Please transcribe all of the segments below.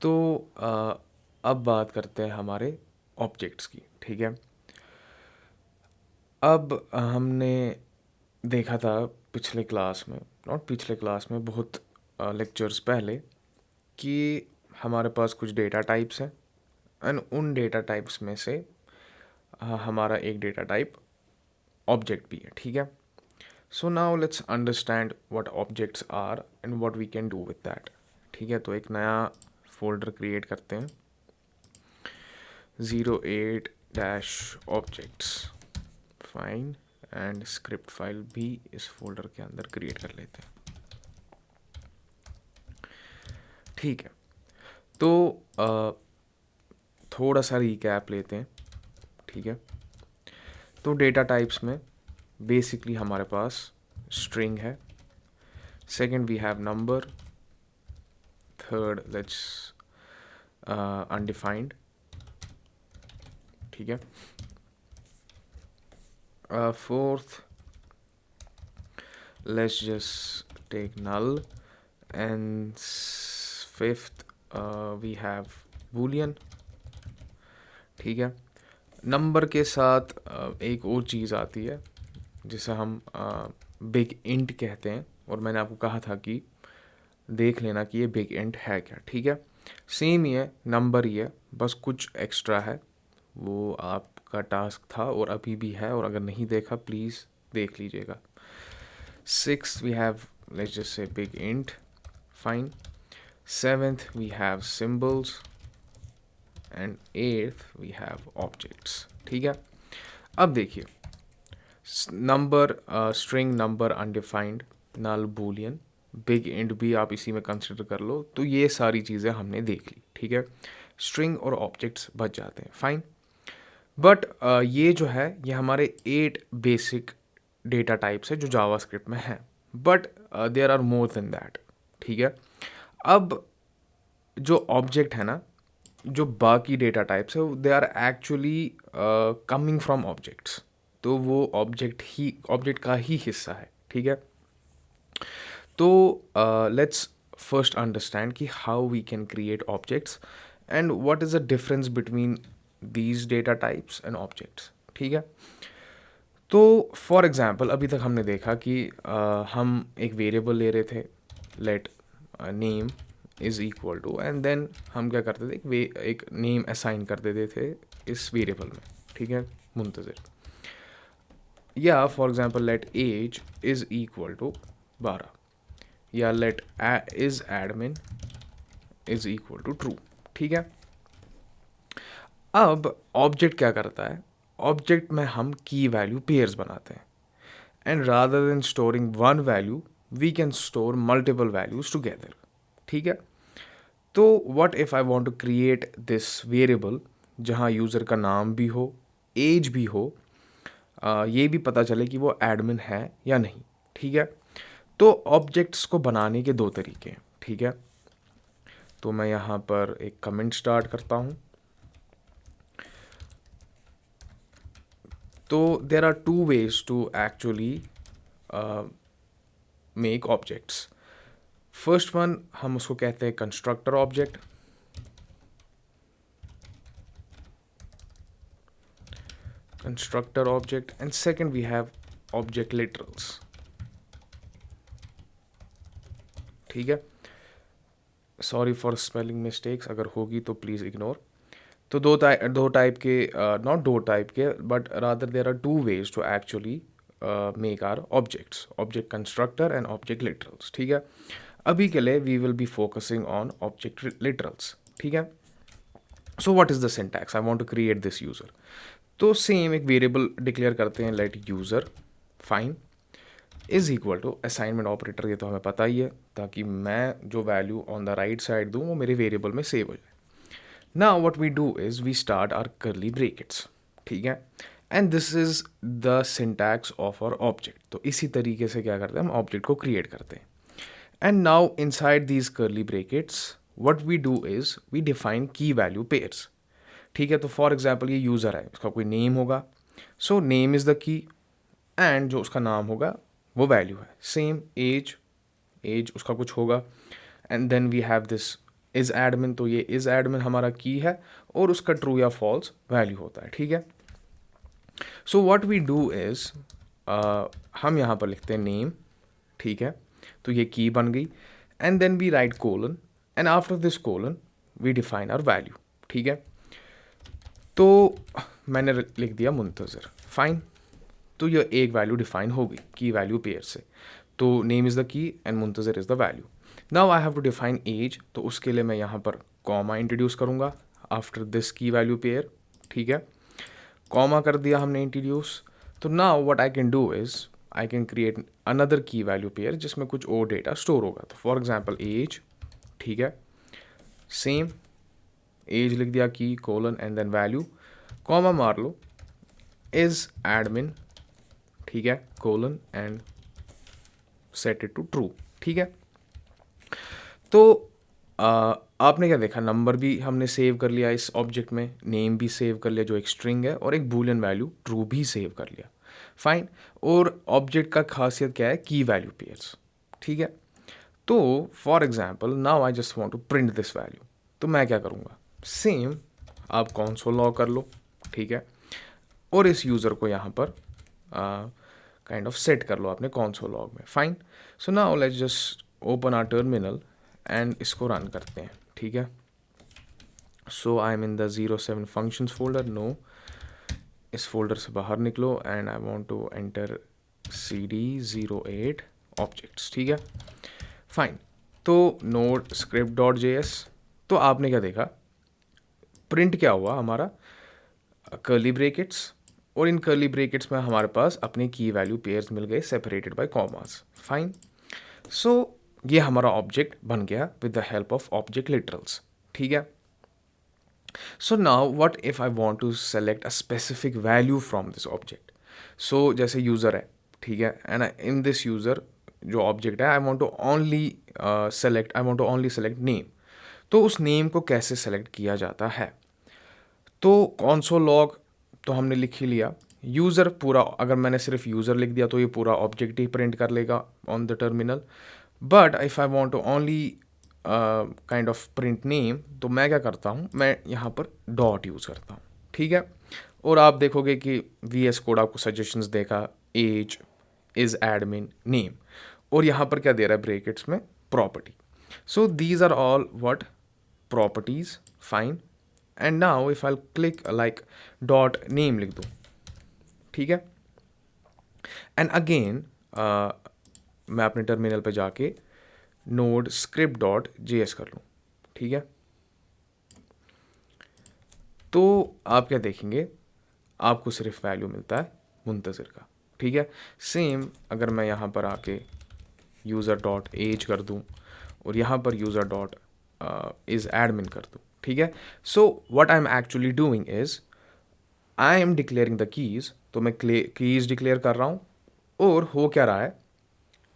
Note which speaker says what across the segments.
Speaker 1: तो अब बात करते हैं हमारे ऑब्जेक्ट्स की, ठीक है। अब हमने देखा था पिछले क्लास में, नॉट पिछले क्लास में, बहुत लेक्चर्स पहले, कि हमारे पास कुछ डेटा टाइप्स हैं एंड उन डेटा टाइप्स में से हमारा एक डेटा टाइप ऑब्जेक्ट भी है, ठीक है। So now let's understand what objects are and what we can do with that, ठीक है। तो एक नया फोल्डर क्रिएट करते हैं, 08-objects, fine, and script file भी इस फोल्डर के अंदर क्रिएट कर लेते हैं, ठीक है। तो थोड़ा सा रिकैप लेते हैं, ठीक है। तो डेटा टाइप्स में बेसिकली हमारे पास स्ट्रिंग है, second we have number, third let's undefined, ठीक है। Fourth let's just take null, and fifth we have boolean, ठीक है। नंबर के साथ एक और चीज़ आती है जिसे हम बिग इंट कहते हैं, और मैंने आपको कहा था कि देख लेना कि ये बिग इंट है क्या, ठीक है। सेम ही है, नंबर ही है, बस कुछ एक्स्ट्रा है, वो आपका टास्क था और अभी भी है, और अगर नहीं देखा प्लीज़ देख लीजिएगा। Sixth we have, let's just say, big int, fine. Seventh we have symbols, and eighth we have objects, ठीक है। अब देखिए, नंबर, स्ट्रिंग, नंबर, अनडिफाइंड, नल, बूलियन, बिग इंट भी आप इसी में कंसिडर कर लो, तो ये सारी चीज़ें हमने देख ली, ठीक है। स्ट्रिंग और ऑब्जेक्ट्स बच जाते हैं, फाइन। बट ये जो है ये हमारे 8 बेसिक डेटा टाइप्स है जो जावास्क्रिप्ट में है, but there are more than that, ठीक है। अब जो ऑब्जेक्ट है ना, जो बाकी डेटा टाइप्स है, they are actually coming from objects, तो वो ऑब्जेक्ट का ही हिस्सा है, ठीक है। तो लेट्स फर्स्ट अंडरस्टैंड कि how we can create objects and what is the difference between these data types and objects, ठीक है। तो फॉर एग्ज़ाम्पल अभी तक हमने देखा कि हम एक वेरिएबल ले रहे थे, let name is equal to, and then हम क्या करते थे, एक नेम असाइन कर देते थे इस वेरिएबल में, ठीक है, मुंतज़िर। या for example let age is equal to 12, या let is admin is equal to true, ठीक है। अब ऑब्जेक्ट क्या करता है, ऑब्जेक्ट में हम की वैल्यू पेयर्स बनाते हैं, and rather than storing one value we can store multiple values together, ठीक है। तो what if I want to create this variable जहाँ यूज़र का नाम भी हो, एज भी हो, ये भी पता चले कि वो एडमिन है या नहीं, ठीक है। तो ऑब्जेक्ट्स को बनाने के दो तरीके हैं, ठीक है। तो मैं यहाँ पर एक कमेंट स्टार्ट करता हूँ। तो there are two ways to actually make objects. First one हम उसको कहते हैं constructor object, and second we have object literals, ठीक है। सॉरी फॉर स्पेलिंग मिस्टेक्स, अगर होगी तो प्लीज़ इग्नोर। तो दो टाइप के, नॉट दो टाइप के, but rather there are two ways to actually make our objects, object constructor and object literals, ठीक है। अभी के लिए we will be focusing on object literals, ठीक है। So what is the syntax, I want to create this user. तो same एक variable declare करते हैं, let user, fine, is equal to assignment operator, ये तो हमें पता ही है, ताकि मैं जो value on the right side दूँ वो मेरे वेरिएबल में सेव हो जाए। Now what we do is we start our curly brackets, ठीक है, and this is the syntax of our object. तो इसी तरीके से क्या करते हैं, हम ऑब्जेक्ट को क्रिएट करते हैं। And now inside these curly brackets what we do is we define key value pairs, ठीक है। तो फॉर एग्जाम्पल ये यूज़र है, उसका कोई नेम होगा, so name is the key, and जो उसका नाम होगा वो वैल्यू है। सेम एज, एज उसका कुछ होगा, and then we have this is admin, तो ये इज़ एडमिन हमारा की है और उसका ट्रू या फॉल्स वैल्यू होता है, ठीक है। So what we do is हम यहाँ पर लिखते हैं नेम, ठीक है, तो ये की बन गई, and then we write colon, and after this colon we define our value, ठीक है। तो मैंने लिख दिया मुंतज़िर, फाइन। तो ये एक वैल्यू डिफाइन हो गई की वैल्यू पेयर से, तो name is the key and Muntazir is the value. Now I have to define age, तो उसके लिए मैं यहाँ पर कॉमा इंट्रोड्यूस करूँगा after this key value pair, ठीक है। कॉमा कर दिया हमने इंट्रोड्यूस। तो now what I can do is I can create another key value pair जिसमें कुछ और डेटा स्टोर होगा। तो फॉर एग्जांपल एज, ठीक है, सेम एज लिख दिया key colon and then value, comma मार लो इज़ एडमिन, ठीक है, colon and set it to true, ठीक है। तो आपने क्या देखा, नंबर भी हमने सेव कर लिया इस ऑब्जेक्ट में, नेम भी सेव कर लिया जो एक स्ट्रिंग है, और एक बूलियन वैल्यू ट्रू भी सेव कर लिया, फाइन। और ऑब्जेक्ट का खासियत क्या है, की वैल्यू पेयर्स, ठीक है। तो for example now I just want to print this value, तो मैं क्या करूँगा, सेम आप कंसोल लॉग कर लो, ठीक है, और इस यूज़र को यहाँ पर काइंड ऑफ सेट कर लो अपने कंसोल लॉग में, fine. So now let's just open our terminal and इसको रन करते हैं, ठीक है। So I am in the 07 functions folder, no, इस फोल्डर से बाहर निकलो and I want to enter cd08 objects, ठीक है, फाइन। तो नोड स्क्रिप्ट डॉट जेएस, तो आपने क्या देखा, प्रिंट क्या हुआ हमारा, कर्ली ब्रेकेट्स, और इन कर्ली ब्रेकेट्स में हमारे पास अपने की वैल्यू पेयर्स मिल गए separated by commas, fine. So ये हमारा ऑब्जेक्ट बन गया with the help of object literals, ठीक है। So now what if I want to select a specific value from this object. So जैसे यूज़र है, ठीक है, एंड इन दिस यूज़र जो ऑब्जेक्ट है I want to only select name. तो उस नेम को कैसे सेलेक्ट किया जाता है, तो कंसोल लॉग तो हमने लिख ही लिया, यूज़र पूरा, अगर मैंने सिर्फ यूज़र लिख दिया तो ये पूरा ऑब्जेक्ट ही प्रिंट कर लेगा on the terminal, but if I want to only kind of print name, तो मैं क्या करता हूँ, मैं यहाँ पर डॉट यूज़ करता हूँ, ठीक है। और आप देखोगे कि VS कोड आपको सजेशंस देगा, एज, इज़ एडमिन, नेम, और यहाँ पर क्या दे रहा है ब्रैकेट्स में, property. So these are all what, properties, fine. And now if I click like dot name लिख दूँ, ठीक है, एंड अगेन मैं अपने टर्मिनल पे जाके नोड स्क्रिप्ट डॉट जेएस कर लूँ, ठीक है। तो आप क्या देखेंगे, आपको सिर्फ वैल्यू मिलता है मुंतज़िर का, ठीक है। सेम अगर मैं यहाँ पर आके यूज़र डॉट एज कर दूँ और यहाँ पर यूज़र डॉट इज़ एडमिन कर दूँ, ठीक है। So what I am actually doing is I am declaring the keys, तो मैं कीज़ डिक्लेयर कर रहा हूँ, और हो क्या रहा है,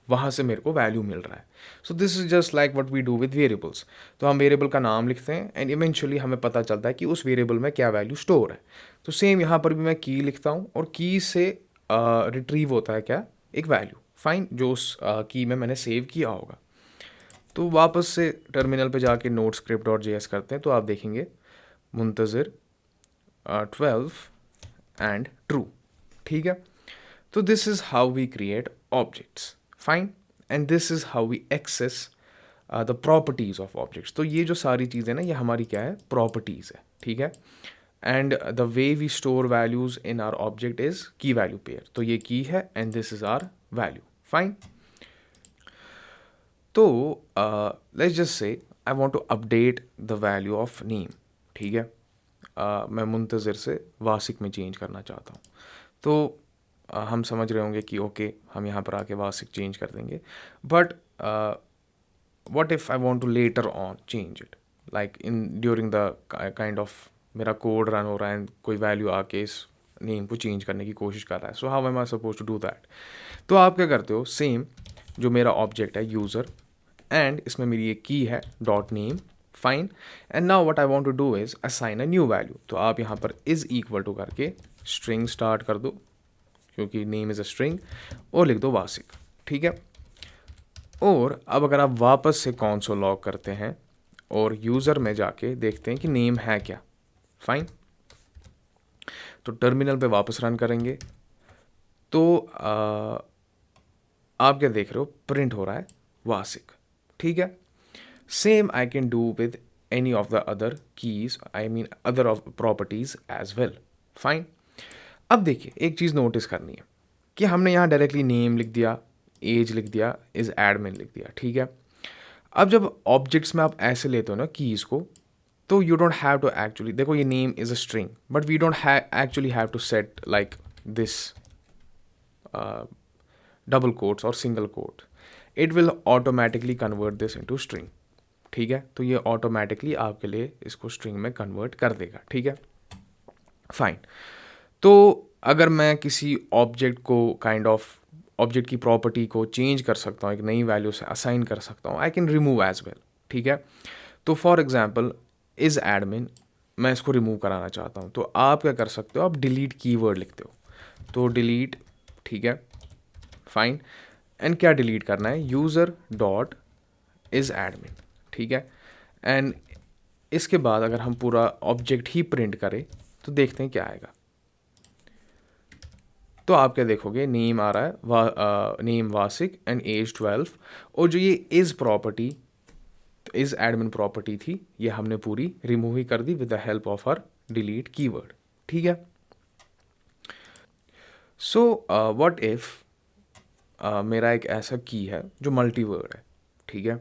Speaker 1: वहाँ से मेरे को वैल्यू मिल रहा है। So this is just like what we do with variables. तो हम वेरिएबल का नाम लिखते हैं एंड इवेंचुअली हमें पता चलता है कि उस वेरिएबल में क्या वैल्यू स्टोर है। तो सेम यहाँ पर भी मैं की लिखता हूँ और की से रिट्रीव होता है क्या, एक वैल्यू, फाइन, जो उस की में मैंने सेव किया होगा। तो वापस से टर्मिनल पे जाके नोड स्क्रिप्ट डॉट जेएस करते हैं, तो आप देखेंगे मुंतज़िर 12 एंड ट्रू, ठीक है। तो this is how we create objects, fine, and this is how we access the properties of objects. तो ये जो सारी चीज़ें ना, ये हमारी क्या है, प्रॉपर्टीज़ है, ठीक है। And the way we store values in our object is key value pair, तो ये की है and this is our value, fine. तो let's just say I want to update the value of name, ठीक है। मैं मुंतज़िर से वासिक में change करना चाहता हूँ। तो हम समझ रहे होंगे कि ओके हम यहाँ पर आके वासिक चेंज कर देंगे, but what if I want to later on change it, like in during the kind of मेरा कोड रन हो रहा है एंड कोई वैल्यू आके इस नेम को चेंज करने की कोशिश कर रहा है। So how am I suppose to do that. तो आप क्या करते हो, सेम जो मेरा ऑब्जेक्ट है यूज़र एंड इसमें मेरी एक की है dot name, fine, and now what I want to do is assign a new value. तो आप यहाँ पर इज़ इक्वल टू करके स्ट्रिंग स्टार्ट कर दो, क्योंकि नेम इज़ अ स्ट्रिंग, और लिख दो वासिक, ठीक है। और अब अगर आप वापस से कंसोल लॉग करते हैं और यूज़र में जाके देखते हैं कि नेम है क्या। फाइन, तो टर्मिनल पे वापस रन करेंगे तो आप क्या देख रहे हो, प्रिंट हो रहा है वासिक। ठीक है, same I can do with any of the other keys, I mean other of properties as well. Fine, अब देखिए एक चीज़ नोटिस करनी है कि हमने यहाँ डायरेक्टली नेम लिख दिया, एज लिख दिया, इज एडमिन लिख दिया। ठीक है, अब जब ऑब्जेक्ट्स में आप ऐसे लेते हो ना कीज़ को, तो you don't have to actually, देखो ये name is a string but we don't actually have to set like this double quotes और single quote, it will automatically convert this into string. ठीक है, तो ये ऑटोमेटिकली आपके लिए इसको स्ट्रिंग में कन्वर्ट कर देगा। ठीक है, फाइन। तो अगर मैं किसी ऑब्जेक्ट को काइंड ऑफ ऑब्जेक्ट की प्रॉपर्टी को चेंज कर सकता हूँ, एक नई वैल्यू से असाइन कर सकता हूँ, I can remove age well. ठीक है, तो फॉर एग्जांपल इज एडमिन, मैं इसको रिमूव कराना चाहता हूँ, तो आप क्या कर सकते हो, आप डिलीट कीवर्ड लिखते हो, तो डिलीट। ठीक है, फाइन, एंड क्या डिलीट करना है, यूज़र डॉट इज एडमिन। ठीक है, एंड इसके बाद अगर हम पूरा ऑब्जेक्ट ही प्रिंट करें तो देखते हैं क्या आएगा। तो आप क्या देखोगे, नेम आ रहा है, नेम वासिक एंड एज 12, और जो ये is property, is admin property थी, ये हमने पूरी रिमूव ही कर दी with the help of our delete keyword. ठीक है, सो व्हाट इफ मेरा एक ऐसा की है जो मल्टी वर्ड है। ठीक है,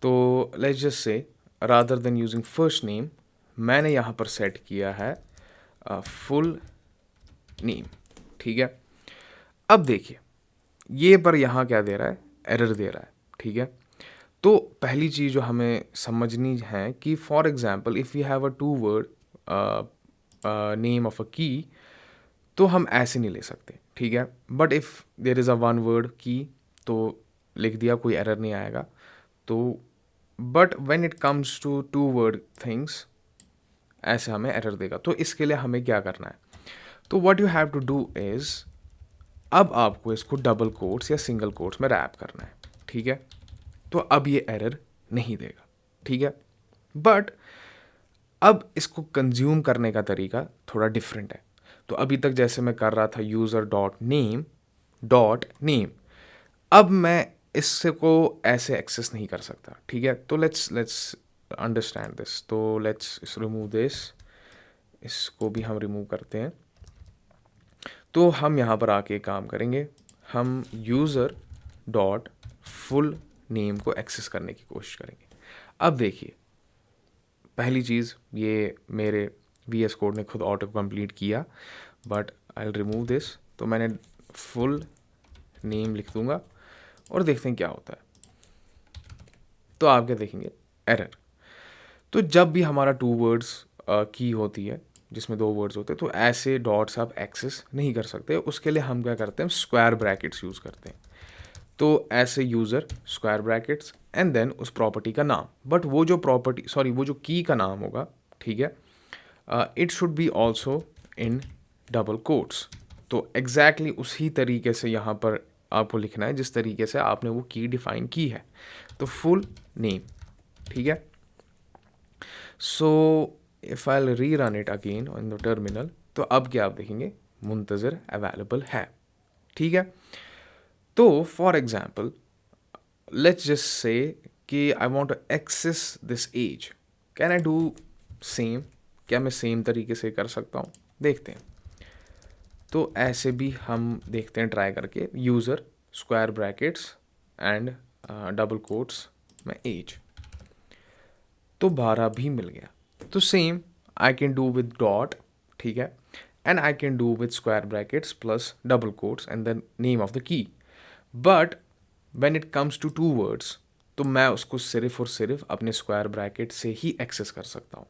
Speaker 1: तो लेट्स जस्ट से rather than using first name, मैंने यहाँ पर सेट किया है फुल नेम। ठीक है, अब देखिए ये पर यहाँ क्या दे रहा है, एरर दे रहा है। ठीक है, तो पहली चीज़ जो हमें समझनी है कि for example if you have a two word name of a key, तो हम ऐसे नहीं ले सकते। ठीक है, but if there is a one word key, तो लिख दिया, कोई एरर नहीं आएगा। तो but when it comes to two word things, ऐसे हमें एरर देगा। तो इसके लिए हमें क्या करना है, तो what you have to do is, अब आपको इसको डबल कोट्स या सिंगल कोट्स में रैप करना है। ठीक है, तो अब ये एरर नहीं देगा। ठीक है, बट अब इसको कंज्यूम करने का तरीका थोड़ा डिफरेंट है। तो अभी तक जैसे मैं कर रहा था यूज़र डॉट नेम, अब मैं इससे को ऐसे एक्सेस नहीं कर सकता। ठीक है, तो लेट्स अंडरस्टैंड दिस, तो लेट्स रिमूव दिस, इसको भी हम रिमूव करते हैं। तो हम यहाँ पर आके काम करेंगे, हम यूज़र डॉट फुल नेम को एक्सेस करने की कोशिश करेंगे। अब देखिए पहली चीज़, ये मेरे VS कोड ने खुद ऑटो कंप्लीट किया, but I will remove this. तो मैंने फुल नेम लिख दूंगा और देखते हैं क्या होता है। तो आप क्या देखेंगे, एरर। तो जब भी हमारा टू वर्ड्स की होती है जिसमें दो वर्ड्स होते हैं, तो ऐसे डॉट्स आप एक्सेस नहीं कर सकते। उसके लिए हम क्या करते हैं, स्क्वायर ब्रैकेट्स यूज़ करते हैं। तो ऐसे user square brackets and then उस प्रॉपर्टी का नाम, बट वो जो प्रॉपर्टी, सॉरी वो जो की का नाम होगा, ठीक है, it should B also in double quotes. तो एग्जैक्टली उसी तरीके से यहाँ पर आपको लिखना है जिस तरीके से आपने वो की डिफाइन की है। तो फुल नेम। ठीक है, सो इफ़ आई री run it again on the terminal, तो अब क्या आप देखेंगे, मुंतज़िर अवेलेबल है। ठीक है, तो for example let's just say कि I want to access this age, can I do same, क्या मैं सेम तरीके से कर सकता हूँ, देखते हैं। तो ऐसे भी हम देखते हैं ट्राई करके, user square brackets and double quotes में एज, तो 12 भी मिल गया। तो same I can do with dot, ठीक है, and I can do with square brackets plus double quotes and the name of the key. But when it comes to two words, तो मैं उसको सिर्फ और सिर्फ अपने स्क्वायर ब्रैकेट से ही एक्सेस कर सकता हूँ।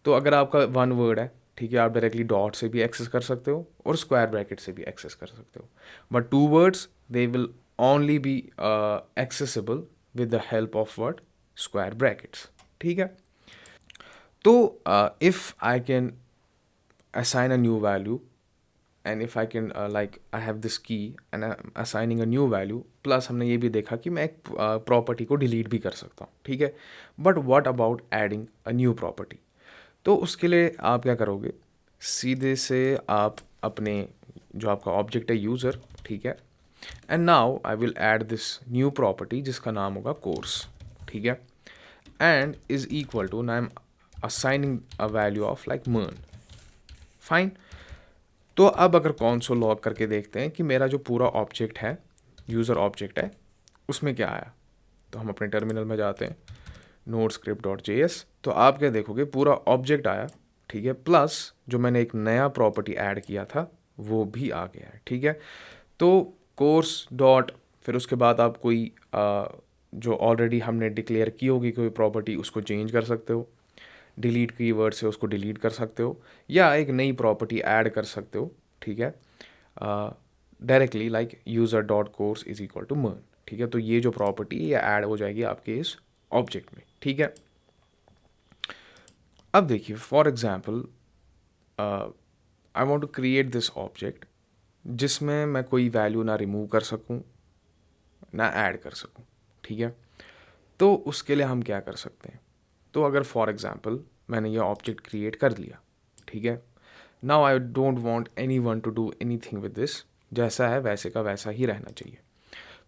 Speaker 1: तो अगर आपका वन वर्ड है, ठीक है, आप डायरेक्टली डॉट से भी एक्सेस कर सकते हो और स्क्वायर ब्रैकेट से भी एक्सेस कर सकते हो। But two words they will only be accessible with the help of word square brackets. ठीक है, तो if I can assign a new value and if I can like I have this key and I am assigning a new value, plus हमने ये भी देखा कि मैं एक प्रॉपर्टी को डिलीट भी कर सकता हूँ, ठीक है। But what about adding a new property? तो उसके लिए आप क्या करोगे, सीधे से आप अपने जो आपका ऑब्जेक्ट है यूज़र, ठीक है, and now I will add this new property जिसका नाम होगा कोर्स, ठीक है, and is equal to, I am assigning a value of like MERN, fine. तो अब अगर console लॉग करके देखते हैं कि मेरा जो पूरा ऑब्जेक्ट है, यूज़र ऑब्जेक्ट है, उसमें क्या आया। तो हम अपने टर्मिनल में जाते हैं, nodescript.js, तो आप क्या देखोगे, पूरा ऑब्जेक्ट आया, ठीक है, प्लस जो मैंने एक नया प्रॉपर्टी ऐड किया था वो भी आ गया है, ठीक है। तो कोर्स डॉट, फिर उसके बाद आप कोई जो ऑलरेडी हमने डिक्लेयर की होगी कोई प्रॉपर्टी, उसको चेंज कर सकते हो, डिलीट कीवर्ड से उसको डिलीट कर सकते हो, या एक नई प्रॉपर्टी ऐड कर सकते हो, ठीक है, directly like user dot course is equal to MERN, ठीक है। तो ये जो प्रॉपर्टी ये ऐड हो जाएगी आपके इस ऑब्जेक्ट में, ठीक है। अब देखिए, for example I want to create this object जिसमें मैं कोई वैल्यू ना रिमूव कर सकूं ना ऐड कर सकूं, ठीक है। तो उसके लिए हम क्या कर सकते हैं, तो अगर फॉर एग्जांपल मैंने ये ऑब्जेक्ट क्रिएट कर लिया, ठीक है, now I don't want any one two do anything with this, जैसा है वैसे का वैसा ही रहना चाहिए।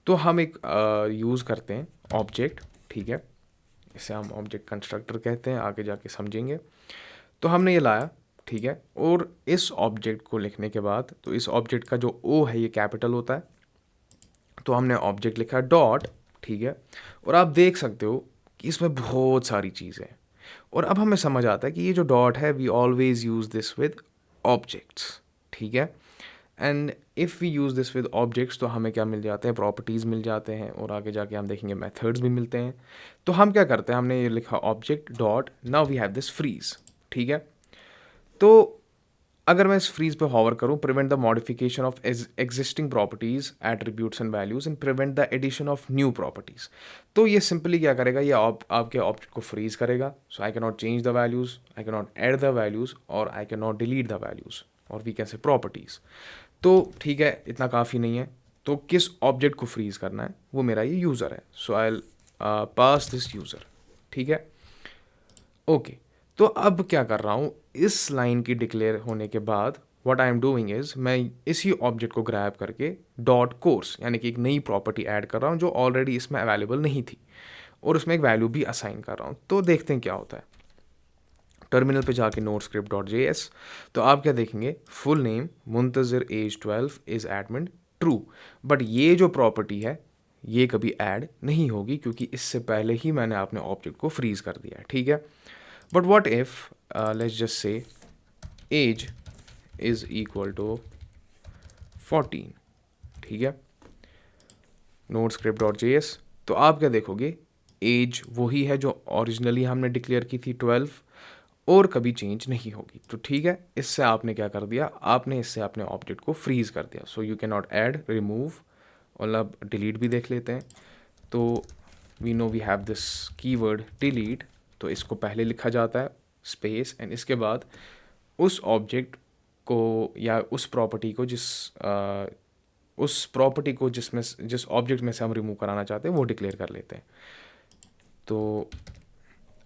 Speaker 1: तो हम एक यूज़ करते हैं ऑब्जेक्ट, ठीक है, इसे हम ऑब्जेक्ट कंस्ट्रक्टर कहते हैं, आगे जाके समझेंगे। तो हमने ये लाया, ठीक है, और इस ऑब्जेक्ट को लिखने के बाद, तो इस ऑब्जेक्ट का जो ओ है ये कैपिटल होता है, तो हमने ऑब्जेक्ट लिखा डॉट, ठीक है, और आप देख सकते हो कि इसमें बहुत सारी चीज़ें हैं। और अब हमें समझ आता है कि ये जो डॉट है, we always use this with objects, ठीक है। And if we use this with objects तो हमें क्या मिल जाते हैं, प्रॉपर्टीज़ मिल जाते हैं, और आगे जाके हम देखेंगे मेथड्स भी मिलते हैं। तो हम क्या करते हैं, हमने ये लिखा object dot, now we have this freeze, ठीक है। तो अगर मैं इस फ्रीज पे हॉवर करूं, prevent the modification of existing properties, attributes and values, and prevent the addition of new properties. तो ये सिंपली क्या करेगा, ये आपके ऑब्जेक्ट को फ्रीज करेगा। So I can not change the values, I can not add the values, और I can not delete the values, और वी कैन से प्रॉपर्टीज। तो ठीक है, इतना काफ़ी नहीं है। तो किस ऑब्जेक्ट को फ्रीज करना है, वो मेरा ये यूज़र है। So I pass this user, ठीक है, ओके। तो अब क्या कर रहा हूँ, इस लाइन की डिक्लेयर होने के बाद what I am doing is, मैं इसी ऑब्जेक्ट को ग्रैब करके डॉट कोर्स यानी कि एक नई प्रॉपर्टी ऐड कर रहा हूँ जो ऑलरेडी इसमें अवेलेबल नहीं थी, और उसमें एक वैल्यू भी असाइन कर रहा हूँ। तो देखते हैं क्या होता है। टर्मिनल पे जाके nodescript.js, तो आप क्या देखेंगे, full name Muntazir age 12 is admin true, but ये जो प्रॉपर्टी है ये कभी ऐड नहीं होगी क्योंकि इससे पहले ही मैंने अपने ऑब्जेक्ट को फ्रीज कर दिया है, ठीक है। But what if let's just say age is equal to 14, ठीक है, nodescript.js, तो आप क्या देखोगे, एज वही है जो ओरिजिनली हमने डिक्लेयर की थी 12, और कभी चेंज नहीं होगी। तो ठीक है, इससे आपने क्या कर दिया, आपने इससे अपने ऑब्जेक्ट को फ्रीज कर दिया। So you can not add, remove, मतलब डिलीट भी देख लेते हैं। तो we know we have this keyword delete, तो इसको पहले लिखा जाता है स्पेस, एंड इसके बाद उस ऑब्जेक्ट को या उस प्रॉपर्टी को जिस ऑब्जेक्ट में से हम रिमूव कराना चाहते हैं वो डिक्लेयर कर लेते हैं। तो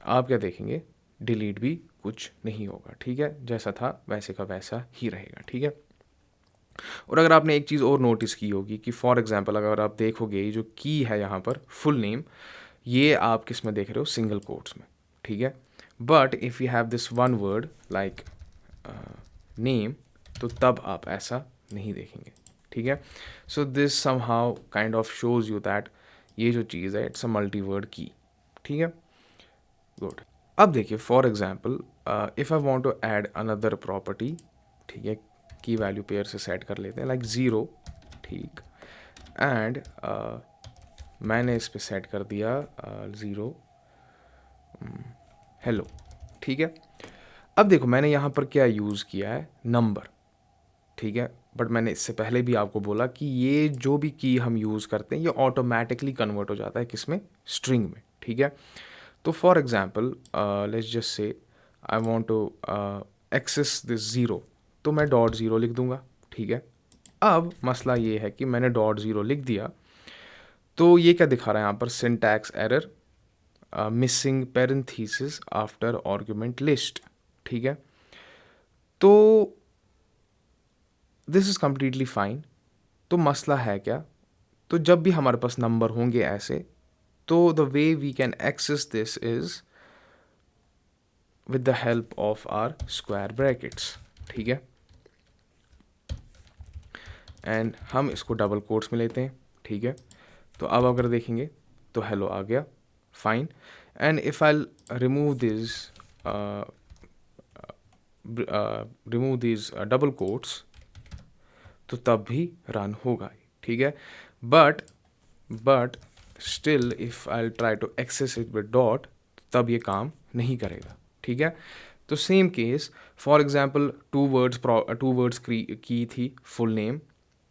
Speaker 1: आप क्या देखेंगे, डिलीट भी कुछ नहीं होगा, ठीक है, जैसा था वैसे का वैसा ही रहेगा, ठीक है। और अगर आपने एक चीज़ और नोटिस की होगी कि फॉर एग्जांपल अगर आप देखोगे जो की है यहाँ पर फुल नेम, ये आप किस में देख रहे हो, सिंगल कोट्स में, ठीक है। But if you have this one word like name, तो तब आप ऐसा नहीं देखेंगे, ठीक है। So this somehow kind of shows you that ये जो चीज़ है इट्स अ मल्टी वर्ड की, ठीक है, गुड। अब देखिए for example if I want to add another property, ठीक है, की वैल्यू पेयर से सेट कर लेते हैं लाइक 0, ठीक, एंड मैंने इस पे सेट कर दिया 0 हेलो, ठीक है। अब देखो मैंने यहाँ पर क्या यूज़ किया है, नंबर, ठीक है, बट मैंने इससे पहले भी आपको बोला कि ये जो भी की हम यूज़ करते हैं ये ऑटोमेटिकली कन्वर्ट हो जाता है किसमें, स्ट्रिंग में, ठीक है। तो for example let's just say I want to access this 0, तो मैं .0 लिख दूंगा, ठीक है। अब मसला ये है कि मैंने .0 लिख दिया, तो ये क्या दिखा रहा है यहाँ पर, syntax error, missing parenthesis after argument list, ठीक है। तो दिस इज़ कम्प्लीटली फाइन। तो मसला है क्या, तो जब भी हमारे पास नंबर होंगे ऐसे, तो the way we can access this is with the help of our square brackets, ठीक है। एंड हम इसको डबल कोट्स में लेते हैं, ठीक है। तो अब अगर देखेंगे तो हेलो आ गया, fine. And if I remove this double quotes, तो तब भी रन होगा, ठीक है। But still if I try to access it with dot, तब ये काम नहीं करेगा, ठीक है। तो same case, for example two words की थी फुल नेम,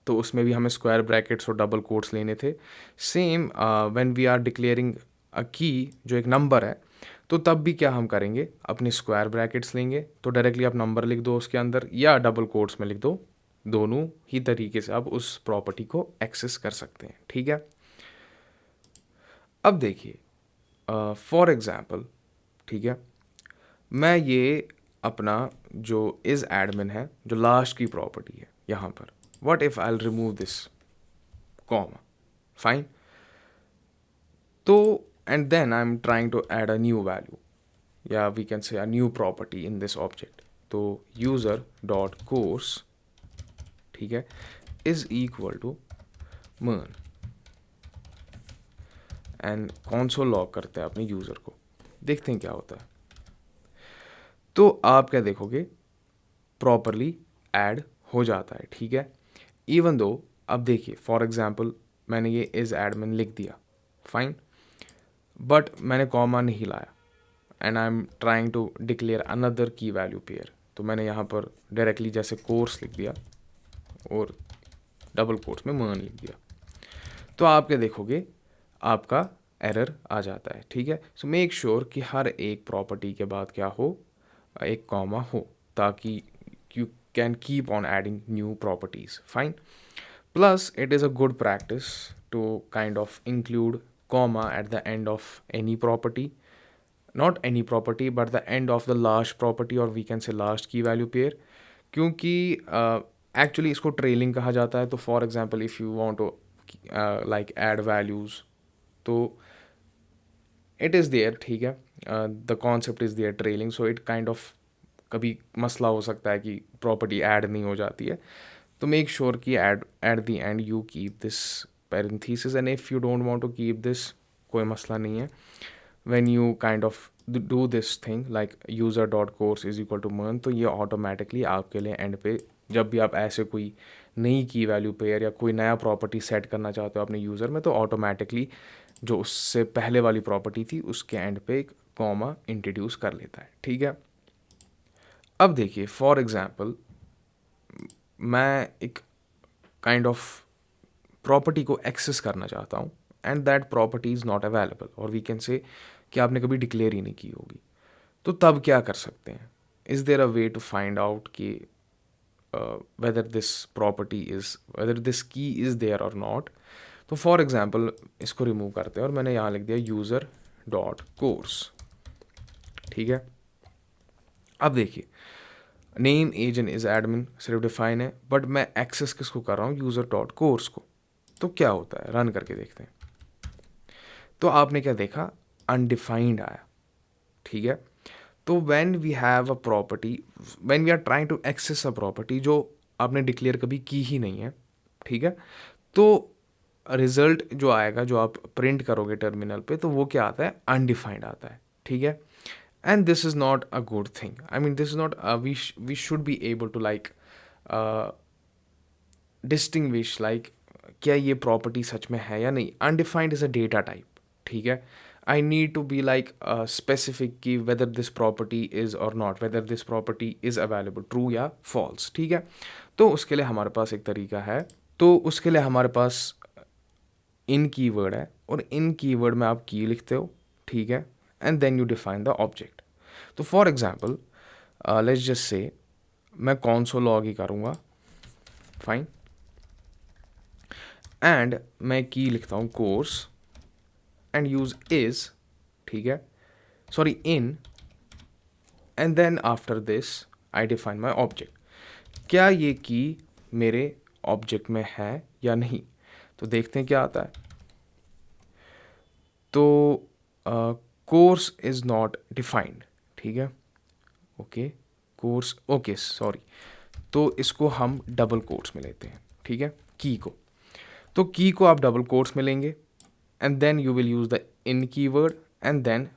Speaker 1: तो उसमें भी हमें स्क्वायर ब्रैकेट्स और डबल कोट्स लेने थे। Same when we are declaring a key, जो एक नंबर है, तो तब भी क्या हम करेंगे, अपने स्क्वायर ब्रैकेट्स लेंगे, तो डायरेक्टली आप नंबर लिख दो उसके अंदर या डबल कोट्स में लिख दो, दोनों ही तरीके से आप उस प्रॉपर्टी को एक्सेस कर सकते हैं, ठीक है। अब देखिए, फॉर एग्जांपल, ठीक है, मैं ये अपना जो इज़ एडमिन है, जो लास्ट की प्रॉपर्टी है यहाँ पर, what if I remove this comma, fine. तो and then I am trying to add a new value, या we can say a new property in this object. तो यूज़र डॉट कोर्स, ठीक है, is equal to MERN, and console log करते हैं अपने user को, देखते हैं क्या होता है। तो आप क्या देखोगे, प्रॉपरली ऐड हो जाता है, ठीक है। इवन दो, अब देखिए फॉर एग्जांपल मैंने ये इज़ एडमिन लिख दिया, फाइन, बट मैंने कॉमा नहीं लाया, and I am trying to declare another key value pair. तो मैंने यहाँ पर डायरेक्टली जैसे कोर्स लिख दिया और डबल कोर्स में मर्न लिख दिया, तो आप क्या देखोगे, आपका एरर आ जाता है, ठीक है। सो मेक श्योर कि हर एक प्रॉपर्टी के बाद क्या हो, एक कॉमा हो, ताकि you can keep on adding new properties, fine. Plus it is a good practice to kind of include comma at the end of any property, not any property but the end of the last property, or we can say last key value pair, क्योंकि actually इसको trailing कहा जाता है। तो for example if you want to like add values, तो it is there, ठीक है, the concept is there trailing, so it kind of कभी मसला हो सकता है कि प्रॉपर्टी ऐड नहीं हो जाती है। तो मेक श्योर कि at the end you keep this parenthesis, and if you don't want to keep this, कोई मसला नहीं है। when you kind of do this thing like user dot course is equal to mern, तो ये automatically आपके लिए and पे, जब भी आप ऐसे कोई नई की वैल्यू पेयर या कोई नया प्रॉपर्टी सेट करना चाहते हो अपने यूज़र में, तो ऑटोमेटिकली जो उससे पहले वाली प्रॉपर्टी थी उसके एंड पे एक कॉमा इंट्रोड्यूस कर लेता है, ठीक है। अब देखिए फॉर एग्जांपल मैं एक काइंड ऑफ प्रॉपर्टी को एक्सेस करना चाहता हूँ, and that property is not available, और वी कैन से कि आपने कभी डिक्लेयर ही नहीं की होगी, तो तब क्या कर सकते हैं, is there a way to find out कि whether this key is there और नॉट। तो फॉर एग्जांपल इसको रिमूव करते हैं और मैंने यहाँ लिख दिया यूज़र डॉट कोर्स, ठीक है। अब देखिए name age and is admin सिर्फ डिफाइन है, बट मैं एक्सेस किसको कर रहा हूँ, यूज़र डॉट कोर्स को। तो क्या होता है, रन करके देखते हैं। तो आपने क्या देखा, अनडिफाइंड आया, ठीक है। तो when we have a property, when we are trying to access a property जो आपने डिक्लेयर कभी की ही नहीं है, ठीक है, तो रिजल्ट जो आएगा, जो आप प्रिंट करोगे टर्मिनल पे, तो वो क्या आता है, अनडिफाइंड आता है, ठीक है। And this is not a good thing, I mean this is not, we should be able to like distinguish like क्या ये प्रॉपर्टी सच में है या नहीं। Undefined is a data type, ठीक है। I need to be like specific कि whether this property is or not, whether this property is available, true या फॉल्स, ठीक है। तो उसके लिए हमारे पास एक तरीका है, तो उसके लिए हमारे पास इन कीवर्ड है, और इन कीवर्ड में आप की लिखते हो, ठीक है, and then you define the object. तो for example let's just say मैं कौन सो लॉग ही करूँगा, फाइन। एंड मैं की लिखता हूँ कोर्स एंड यूज इज, ठीक है, sorry in, and then after this I define my object. क्या ये की मेरे ऑब्जेक्ट में है या नहीं, तो देखते हैं क्या आता है। तो कोर्स इज़ नॉट डिफाइंड, ठीक है, ओके, कोर्स, ओके सॉरी, तो इसको हम डबल कोट्स में लेते हैं, ठीक है, की को। तो की को आप डबल कोट्स में लेंगे and then you will use the in keyword and then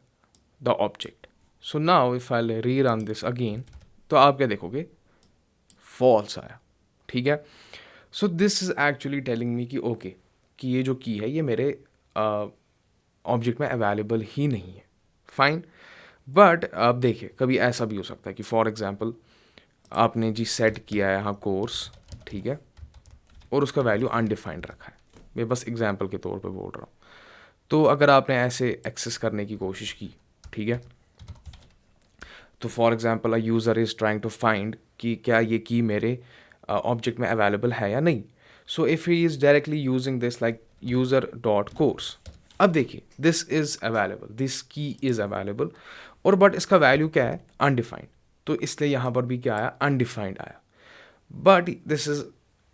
Speaker 1: the object. So now if I rerun this again, तो आप क्या देखोगे, फॉल्स आया, ठीक है। So this is actually telling me कि ओके, कि ये जो की है ये मेरे ऑब्जेक्ट में अवेलेबल ही नहीं है, फाइन। बट अब देखिए, कभी ऐसा भी हो सकता है कि फॉर एग्जांपल आपने जी सेट किया है यहाँ कोर्स, ठीक है, और उसका वैल्यू अनडिफाइंड रखा है, मैं बस एग्जांपल के तौर पे बोल रहा हूँ। तो अगर आपने ऐसे एक्सेस करने की कोशिश की, ठीक है, तो for example a user is trying to find कि क्या ये की मेरे ऑब्जेक्ट में अवेलेबल है या नहीं। So if he is directly using this like user dot course, अब देखिए this is available, this key is available, और बट इसका वैल्यू क्या है, अनडिफाइंड, तो इसलिए यहाँ पर भी क्या आया, अनडिफाइंड आया, but this is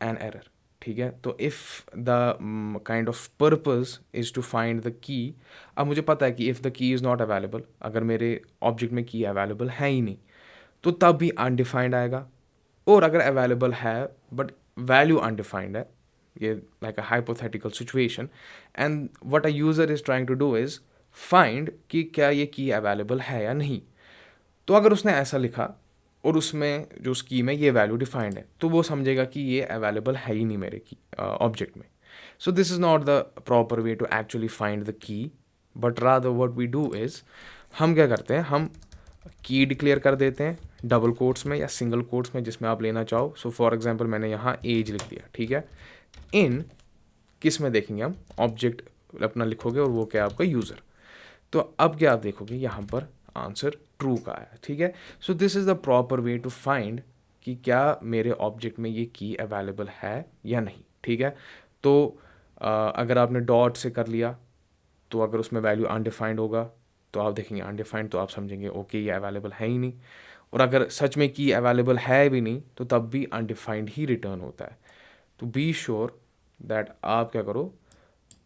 Speaker 1: an error, ठीक है। तो if the kind of purpose is to find the key, अब मुझे पता है कि if the key is not available, अगर मेरे ऑब्जेक्ट में की अवेलेबल है ही नहीं, तो तब भी अनडिफाइंड आएगा, और अगर अवेलेबल है बट वैल्यू अनडिफाइंड है, ये like a hypothetical situation, and what a user is trying to do is find कि क्या ये की अवेलेबल है या नहीं। तो अगर उसने ऐसा लिखा और उसमें जो स्कीम है ये वैल्यू डिफाइंड है, तो वो समझेगा कि ये अवेलेबल है ही नहीं मेरे की ऑब्जेक्ट में। So this is not the proper way to actually find the key, but rather what we do is, हम क्या करते हैं, हम की डिक्लेयर कर देते हैं डबल कोट्स में या सिंगल कोट्स में, जिसमें आप लेना चाहो। सो फॉर एग्जांपल मैंने यहाँ एज लिख दिया, ठीक है, इन किस में देखेंगे हम, ऑब्जेक्ट अपना लिखोगे और वो क्या आपका यूज़र। तो अब क्या आप देखोगे यहाँ पर आंसर ट्रू का आया, ठीक है। So this is the proper way to find कि क्या मेरे ऑब्जेक्ट में ये की अवेलेबल है या नहीं, ठीक है। तो अगर आपने डॉट से कर लिया, तो अगर उसमें वैल्यू अनडिफाइंड होगा तो आप देखेंगे अनडिफाइंड, तो आप समझेंगे ओके ये अवेलेबल है ही नहीं, और अगर सच में की अवेलेबल है भी नहीं तो तब भी अनडिफाइंड ही रिटर्न होता है। तो बी श्योर दैट आप क्या करो,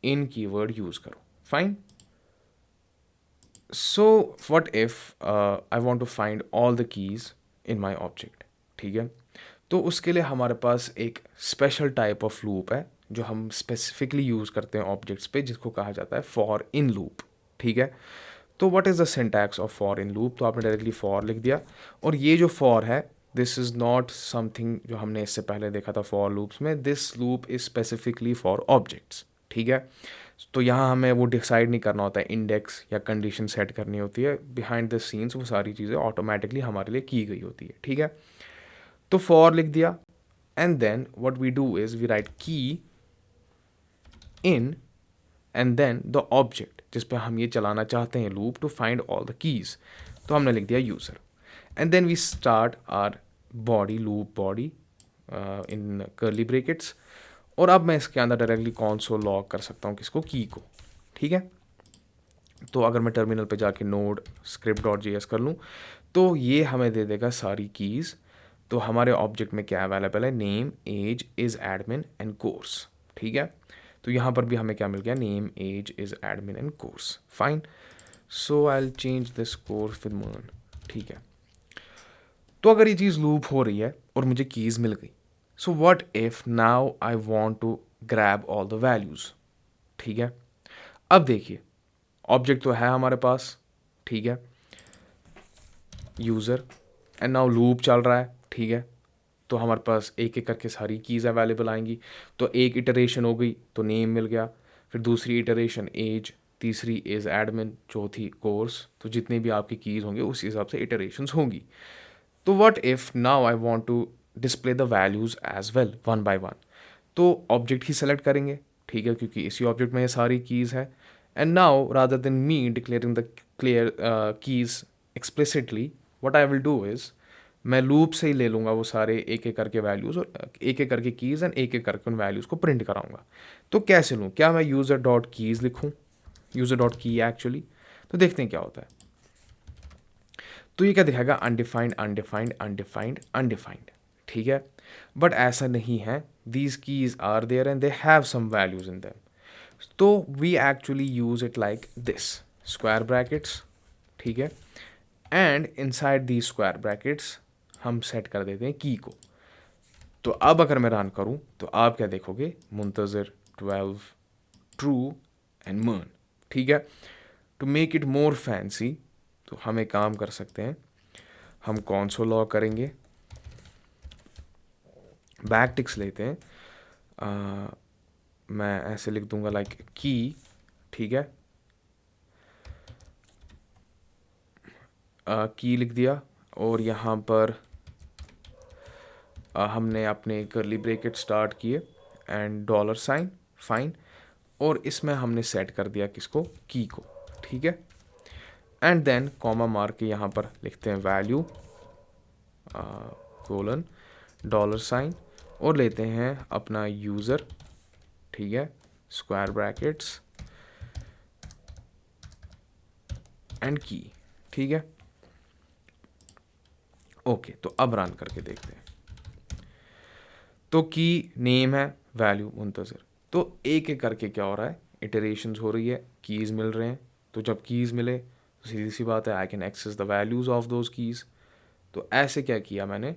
Speaker 1: इन कीवर्ड यूज़ करो, fine. So what if I want to find all the keys in my object, ठीक है। तो उसके लिए हमारे पास एक स्पेशल टाइप ऑफ लूप है जो हम स्पेसिफिकली यूज़ करते हैं ऑब्जेक्ट्स पे, जिसको कहा जाता है फॉर इन लूप, ठीक है। तो what is the syntax of for in loop, तो आपने डायरेक्टली फॉर लिख दिया, और ये जो फॉर है दिस इज़ नॉट समथिंग जो हमने इससे पहले देखा था फॉर लूप्स में, this loop is specifically for objects, ठीक है। तो यहाँ हमें वो डिसाइड नहीं करना होता है, इंडेक्स या कंडीशन सेट करनी होती है, बिहाइंड द सीन्स वो सारी चीज़ें ऑटोमेटिकली हमारे लिए की गई होती है, ठीक है। तो फॉर लिख दिया, and then what we do is we write key in and then the object जिस पे हम ये चलाना चाहते हैं loop to find all the keys, तो हमने लिख दिया user, and then we start our body loop body in curly brackets, और अब मैं इसके अंदर डायरेक्टली कॉन्सोल लॉग कर सकता हूँ किसको, की को, ठीक है। तो अगर मैं टर्मिनल पे जाके नोड script.js कर लूँ तो ये हमें दे देगा सारी कीज़। तो हमारे ऑब्जेक्ट में क्या अवेलेबल है, name age is admin and course, ठीक है। तो यहाँ पर भी हमें क्या मिल गया, name age is admin and course, fine. So I will change this course with MERN, ठीक है। तो अगर ये चीज़ लूप हो रही है और मुझे कीज़ मिल गई, so what if now I want to grab all the values, ठीक है। अब देखिए ऑब्जेक्ट तो है हमारे पास, ठीक है, यूज़र, एंड नाउ लूप चल रहा है, ठीक है। तो हमारे पास एक एक करके सारी कीज़ अवेलेबल आएंगी। तो एक इटरेशन हो गई तो नेम मिल गया, फिर दूसरी इटरेशन एज, तीसरी इज़ एडमिन, चौथी कोर्स, तो जितनी भी आपकी कीज़ होंगे उस हिसाब से इटरेशंस होंगी। तो what if now I want to display the values as well one by one, तो ऑब्जेक्ट ही सेलेक्ट करेंगे, ठीक है, क्योंकि इसी ऑब्जेक्ट में ये सारी कीज़ है। And now rather than me declaring the clear keys explicitly, what I will do is मैं लूप से ही ले लूँगा वो सारे एक एक करके वैल्यूज़ और एक एक करके कीज़ एंड एक एक करके उन वैल्यूज़ को प्रिंट कराऊंगा। तो कैसे लूँ, क्या मैं यूज़र डॉट कीज़ लिखूँ, यूज़र डॉट की एक्चुअली, तो देखते हैं क्या होता है। तो ये क्या दिखाएगा, अनडिफाइंड अनडिफाइंड अनडिफाइंड अनडिफाइंड, ठीक है। बट ऐसा नहीं है, these keys are there and they have some values in them. तो we actually use it like this, square brackets, ठीक है, and inside the square brackets हम सेट कर देते हैं की को। तो अब अगर मैं रन करूं तो आप क्या देखोगे, मुंतज़िर 12 ट्रू एंड मर्न, ठीक है। To make it more fancy तो हम एक काम कर सकते हैं, हम कौनसोल लॉग करेंगे, बैक टिक्स लेते हैं, मैं ऐसे लिख दूंगा लाइक की, ठीक है, की लिख दिया और यहाँ पर हमने अपने करली ब्रेकेट स्टार्ट किए एंड डॉलर साइन, फाइन, और इसमें हमने सेट कर दिया किसको, की को, ठीक है। एंड देन कॉमा मार के यहाँ पर लिखते हैं वैल्यू कोलन डॉलर साइन और लेते हैं अपना यूज़र, ठीक है, स्क्वायर ब्रैकेट्स एंड की, ठीक है। ओके, तो अब रन करके देखते हैं। तो की नेम है, वैल्यू मुंतज़िर। तो एक एक करके क्या हो रहा है, इटरेशंस हो रही है, कीज़ मिल रहे हैं। तो जब कीज़ मिले तो सीधी सी बात है, I can access the values of those keys. तो ऐसे क्या किया मैंने,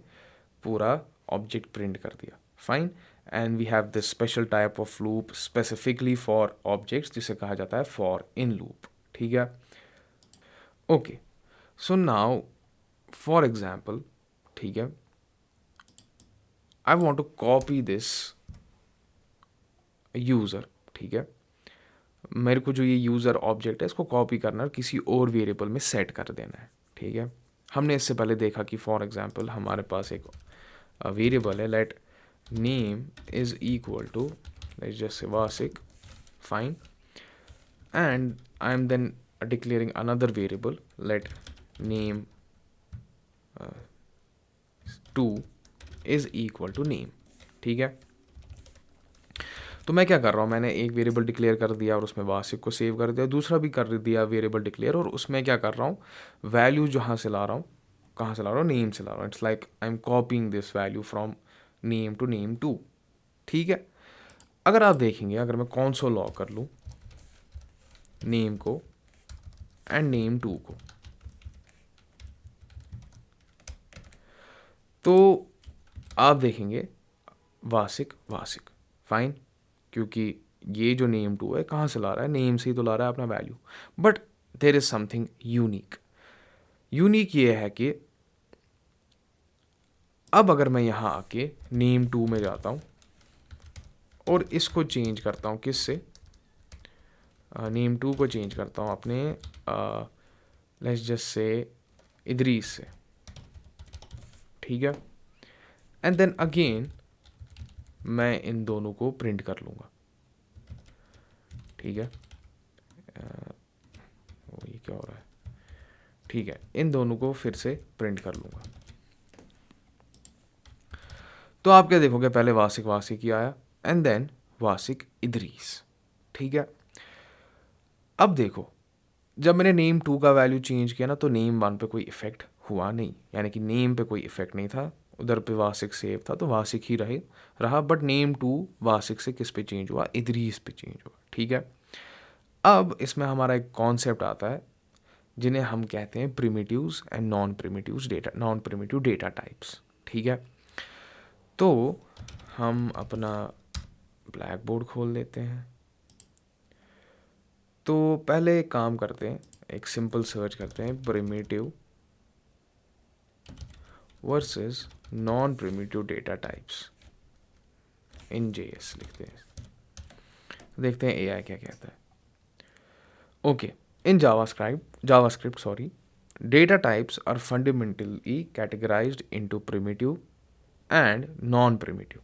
Speaker 1: पूरा ऑब्जेक्ट प्रिंट कर दिया, fine. And we have this special type of loop specifically for objects जिसे कहा जाता है फॉर इन लूप, ठीक है। Okay, so now for example, ठीक है, I want to copy this user, ठीक है, मेरे को जो ये यूज़र ऑब्जेक्ट है इसको कॉपी करना है, किसी और वेरिएबल में सेट कर देना है, ठीक है। हमने इससे पहले देखा कि फॉर एग्जांपल हमारे पास एक वेरिएबल है, let name is equal to, let's just say Wasik, fine, and I am then declaring another variable, let name 2 is equal to name, ठीक है। तो मैं क्या कर रहा हूँ, मैंने एक वेरिएबल डिक्लेयर कर दिया और उसमें वासिक को सेव कर दिया, दूसरा भी कर दिया वेरिएबल डिक्लेयर और उसमें क्या कर रहा हूँ, वैल्यू जहाँ से ला रहा हूँ, कहाँ से ला रहा हूँ, नेम से ला रहा हूँ। It's like I am copying this value from name to name 2, ठीक है। अगर आप देखेंगे, अगर मैं कौनसोल लॉग कर लूँ नेम को एंड नेम 2 को, तो आप देखेंगे वासिक वासिक, फाइन, क्योंकि ये जो नेम 2 है कहाँ से ला रहा है, नेम से ही तो ला रहा है अपना value. But there is something unique, unique ये है कि अब अगर मैं यहाँ आके नेम 2 में जाता हूँ और इसको चेंज करता हूँ किससे, नेम 2 को चेंज करता हूँ अपने लेट्स जस्ट से इदरीस से, ठीक है। एंड देन अगेन मैं इन दोनों को प्रिंट कर लूँगा, ठीक है। ये क्या हो रहा है, ठीक है, इन दोनों को फिर से प्रिंट कर लूँगा। तो आप क्या देखोगे, पहले वासिक वासिक ही आया एंड देन वासिक इदरीस, ठीक है। अब देखो, जब मैंने नेम 2 का वैल्यू चेंज किया ना तो नेम 1 पे कोई इफेक्ट हुआ नहीं, यानी कि नेम पे कोई इफेक्ट नहीं था, उधर पे वासिक सेव था तो वासिक ही रहा। बट नेम 2 वासिक से किस पे चेंज हुआ, इदरीस पे चेंज हुआ, ठीक है। अब इसमें हमारा एक कॉन्सेप्ट आता है जिन्हें हम कहते हैं primitives and non primitive data types, ठीक है। तो हम अपना ब्लैक बोर्ड खोल लेते हैं। तो पहले एक काम करते हैं, एक सिंपल सर्च करते हैं, primitive versus non primitive data types इन जेएस लिखते हैं, देखते हैं एआई क्या कहता है। Okay, in JavaScript sorry, data types are fundamentally categorized into primitive and non-primitive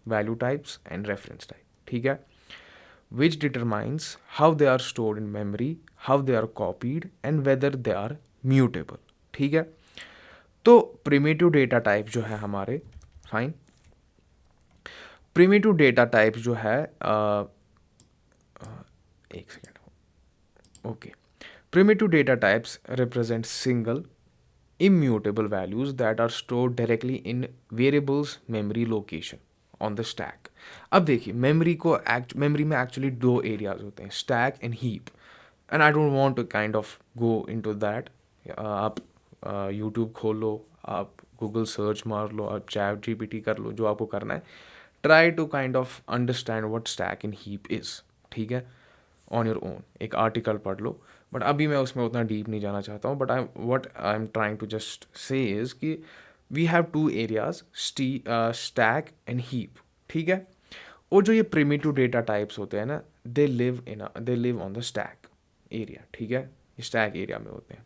Speaker 1: value types and reference type, ठीक है, which determines how they are stored in memory, how they are copied and whether they are mutable, ठीक है। तो primitive data type जो है हमारे, fine, primitive data type जो है एक second, okay, primitive data types represent single immutable values that are stored directly in variables memory location on the stack. अब देखिए मेमोरी में एक्चुअली दो एरियाज होते हैं, stack and heap, and I don't want to kind of go into that. आप YouTube खोल लो, आप गूगल सर्च मार लो, आप चैट जीपीटी कर लो, जो आपको करना है, try to kind of understand what stack and heap is, ठीक है, ऑन योर ओन, एक आर्टिकल पढ़ लो। बट अभी मैं उसमें उतना डीप नहीं जाना चाहता हूँ, but I am trying to just say is कि we have two areas, stack and heap, ठीक है। और जो ये प्रिमिटिव डेटा टाइप्स होते हैं ना, they live on the stack area, ठीक है, ये स्टैक एरिया में होते हैं।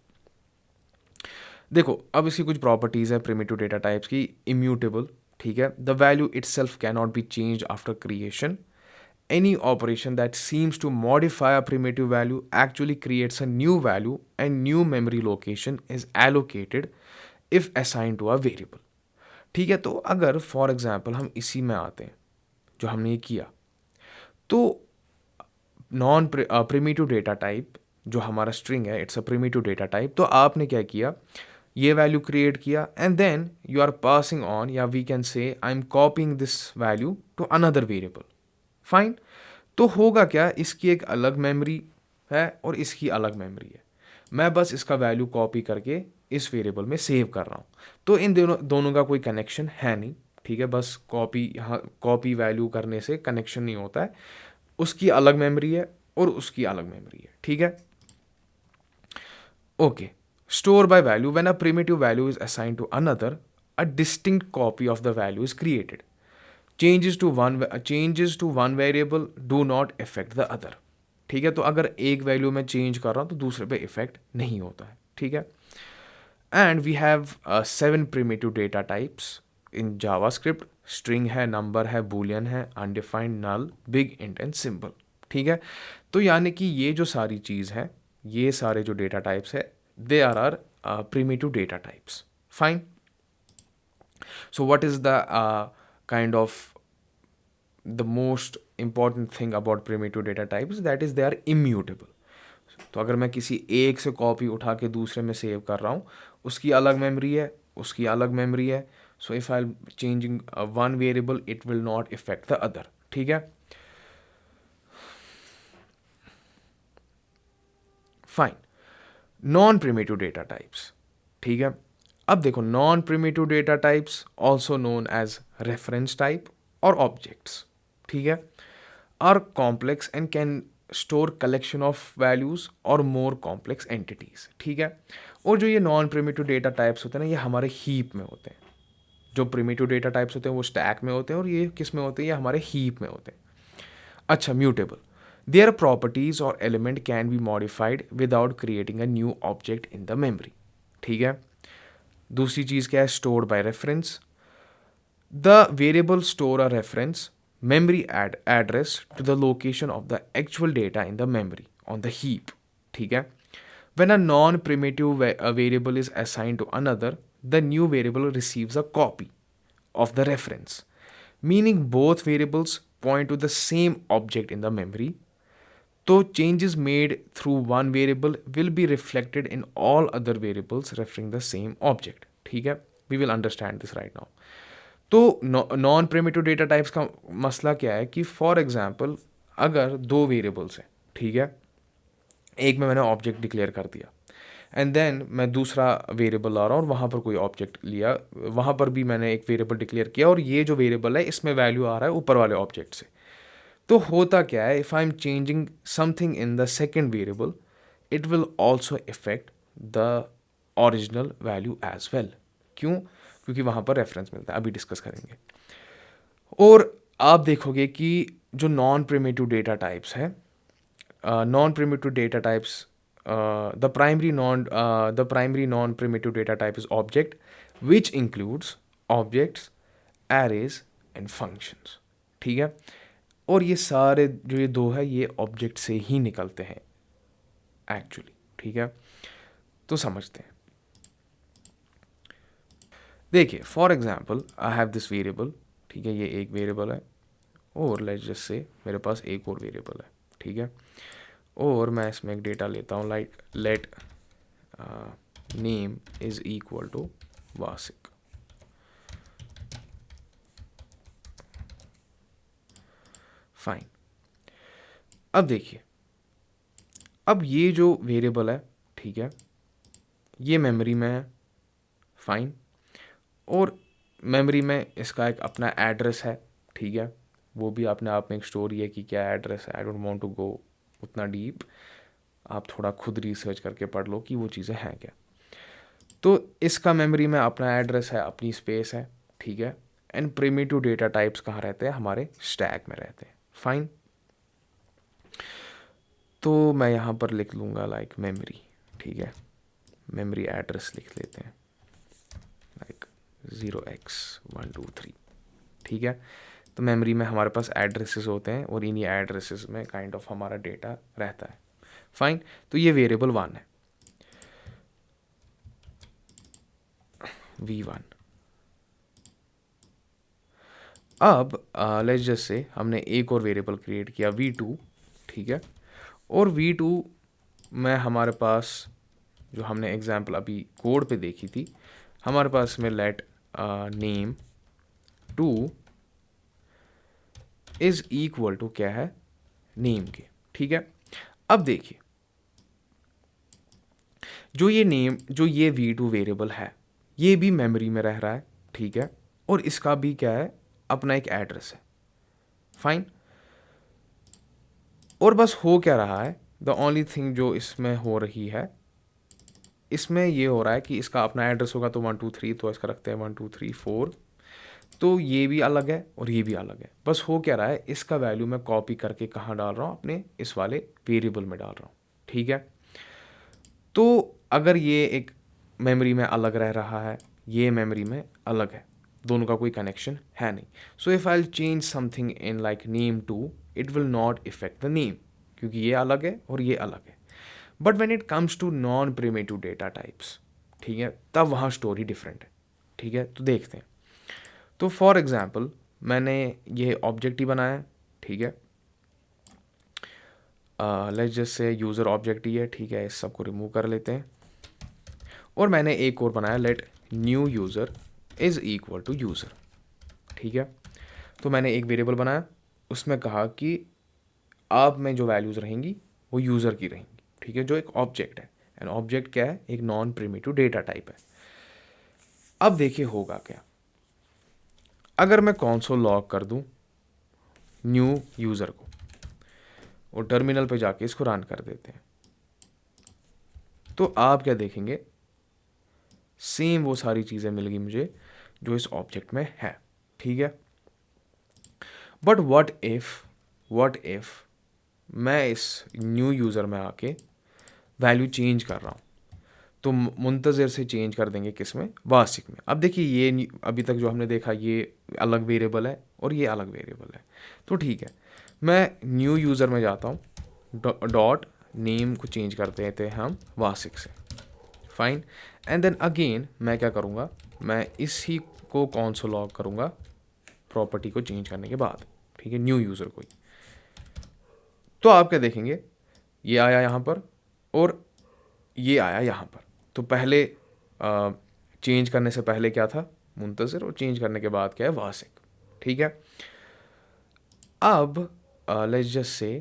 Speaker 1: देखो अब इसकी कुछ प्रॉपर्टीज़ है प्रिमिटिव डेटा टाइप्स की। इम्यूटेबल, ठीक है, the value itself can not be change after creation. Any operation that seems to modify a primitive value actually creates a new value and new memory location is allocated if assigned to a variable, ठीक है। तो अगर for example हम इसी में आते हैं जो हमने ये किया, तो नॉन प्रिमिटिव डेटा टाइप जो हमारा स्ट्रिंग है, it's a primitive data type. तो आपने क्या किया, ये वैल्यू क्रिएट किया and then you are passing on, या we can say I am copying this value to another variable, fine. तो होगा क्या, इसकी एक अलग मेमोरी है और इसकी अलग मेमोरी है, मैं बस इसका वैल्यू कॉपी करके इस वेरिएबल में सेव कर रहा हूँ। तो इन दोनों का कोई कनेक्शन है नहीं, ठीक है, बस कॉपी, यहाँ कॉपी वैल्यू करने से कनेक्शन नहीं होता है, उसकी अलग मेमोरी है और उसकी अलग मेमोरी है, ठीक है। Okay, store by value, when a primitive value is assigned to another, a distinct copy of the value is created. Changes to one variable do not effect the other, ठीक है। तो अगर एक वैल्यू में change कर रहा हूँ तो दूसरे पे इफेक्ट नहीं होता है, ठीक है। And we have 7 primitive data types in JavaScript. String है, नंबर है, बूलियन है, undefined, null, big int and symbol, ठीक है। तो यानी कि ये जो सारी चीज़ है, ये सारे जो डेटा टाइप्स है, they are primitive data types, fine. So what is the kind of the most important thing about primitive data types, that is they are immutable. तो अगर मैं किसी एक से कॉपी उठा के दूसरे में सेव कर रहा हूँ, उसकी अलग मेमोरी है, उसकी अलग मेमोरी है, so if I changing one variable it will not effect the other, ठीक है, fine. Non primitive data types, ठीक है। अब देखो, non primitive data types also known as reference type or objects, ठीक है, are complex and can store collection of values or more complex entities, ठीक है। और जो ये नॉन प्रिमिटिव डेटा टाइप्स होते हैं ना, ये हमारे हीप में होते हैं। जो प्रिमिटिव डेटा टाइप्स होते हैं वो स्टैक में होते हैं, और ये किस में होते हैं, ये हमारे हीप में होते हैं। अच्छा, म्यूटेबल, देयर प्रॉपर्टीज और element can be modified without creating a new object in the memory, ठीक है। दूसरी चीज़ क्या है, stored by reference, the variable store a reference memory address to the location of the actual data in the memory on the heap, ठीक है। when a non-primitive variable is assigned to another, the new variable receives a copy of the reference, meaning both variables point to the same object in the memory. So changes made through one variable will be reflected in all other variables referring the same object, ठीक है। we will understand this right now. तो non primitive data types का मसला क्या है कि for example अगर दो वेरिएबल्स हैं, ठीक है, एक में मैंने ऑब्जेक्ट डिक्लेयर कर दिया एंड देन मैं दूसरा वेरिएबल ला रहा हूँ और वहाँ पर कोई ऑब्जेक्ट लिया, वहाँ पर भी मैंने एक वेरिएबल डिक्लेयर किया और ये जो वेरिएबल है इसमें वैल्यू आ रहा है ऊपर वाले ऑब्जेक्ट से। तो होता क्या है, if I am changing something in the second variable, it will also effect the original value as well. क्यों? क्योंकि वहाँ पर रेफरेंस मिलता है, अभी डिस्कस करेंगे। और आप देखोगे कि जो नॉन प्रिमिटिव डेटा टाइप्स है, non primitive data types, the primary non primitive data type is object which includes objects, arrays and functions, ठीक है। और ये सारे जो ये दो है ये ऑब्जेक्ट से ही निकलते हैं एक्चुअली, ठीक है। तो समझते हैं, देखिए for example I have this variable, ठीक है, ये एक वेरिएबल है, और लेट्स जस्ट से मेरे पास एक और वेरिएबल है, ठीक है, और मैं इसमें एक डेटा लेता हूँ like let name is equal to Wasik. Fine. अब देखिए, अब ये जो वेरिएबल है, ठीक है, ये मेमोरी में है। फाइन। और मेमोरी में इसका एक अपना एड्रेस है, ठीक है, वो भी अपने आप में एक स्टोरी है कि क्या एड्रेस है। I don't want to go उतना डीप, आप थोड़ा खुद रिसर्च करके पढ़ लो कि वो चीज़ें हैं क्या। तो इसका मेमोरी में अपना एड्रेस है, अपनी स्पेस है, ठीक है, एंड प्रिमिटिव डेटा टाइप्स कहाँ रहते हैं, हमारे स्टैक में रहते हैं। फाइन। तो मैं यहाँ पर लिख लूँगा लाइक मेमोरी, ठीक है, मेमोरी एड्रेस लिख लेते हैं लाइक 0x123, ठीक है। तो मेमोरी में हमारे पास एड्रेसेस होते हैं और इन्हीं एड्रेसेस में काइंड ऑफ हमारा डेटा रहता है। फाइन। तो ये वेरिएबल 1 है, v1। अब लेट्स जस्ट से हमने एक और वेरिएबल क्रिएट किया v2, ठीक है, और v2 में हमारे पास जो हमने एग्जांपल अभी कोड पे देखी थी, हमारे पास में let name 2 is equal to क्या है, नेम के, ठीक है। अब देखिए, जो ये नेम, जो ये v2 वेरिएबल है, ये भी मेमोरी में रह रहा है, ठीक है, और इसका भी क्या है, अपना एक एड्रेस है। फाइन। और बस हो क्या रहा है, द ओनली थिंग जो इसमें हो रही है, इसमें ये हो रहा है कि इसका अपना एड्रेस होगा तो 123, तो इसका रखते हैं 1234, तो ये भी अलग है और ये भी अलग है। बस हो क्या रहा है, इसका वैल्यू मैं कॉपी करके कहाँ डाल रहा हूँ, अपने इस वाले वेरिएबल में डाल रहा हूँ, ठीक है। तो अगर ये एक मेमोरी में अलग रह रहा है, ये मेमोरी में अलग है, दोनों का कोई कनेक्शन है नहीं। So if I change something in like name two, it will not effect the name, क्योंकि ये अलग है और ये अलग है। But when it comes to non primitive data types, ठीक है, तब वहाँ स्टोरी डिफरेंट है, ठीक है। तो देखते हैं। तो फॉर एग्जांपल मैंने ये ऑब्जेक्ट ही बनाया, ठीक है, let's just say user object ही है, ठीक है, इस सबको रिमूव कर लेते हैं। और मैंने एक और बनाया, let new user is equal to user, ठीक है। तो मैंने एक वेरिएबल बनाया, उसमें कहा कि अब में जो वैल्यूज़ रहेंगी वो यूज़र की रहेंगी, ठीक है, जो एक ऑब्जेक्ट है। एंड ऑब्जेक्ट क्या है, एक नॉन प्रिमिटिव डेटा टाइप है। अब देखिए होगा क्या, अगर मैं कंसोल लॉग कर दूं न्यू यूज़र को और टर्मिनल पे जाके इसको रन कर देते हैं, तो आप क्या देखेंगे, सेम वो सारी चीज़ें मिल गई मुझे जो इस ऑब्जेक्ट में है, ठीक है। बट व्हाट इफ मैं इस न्यू यूज़र में आके वैल्यू चेंज कर रहा हूँ, तो मुंतज़िर से चेंज कर देंगे किस में, वासिक में। अब देखिए, ये अभी तक जो हमने देखा, ये अलग वेरिएबल है और ये अलग वेरिएबल है, तो ठीक है, मैं न्यू यूज़र में जाता हूँ, डॉट नेम को चेंज कर देते हैं हम वासिक से। फाइन। एंड देन अगेन मैं क्या करूँगा, मैं इसी को कंसोल लॉग करूँगा प्रॉपर्टी को चेंज करने के बाद, ठीक है, न्यू यूज़र को ही। तो आप क्या देखेंगे, ये आया यहाँ पर और ये आया यहाँ पर। तो पहले चेंज करने से पहले क्या था, मुंतज़िर, और चेंज करने के बाद क्या है, वासिक, ठीक है। अब लेट्स जस्ट से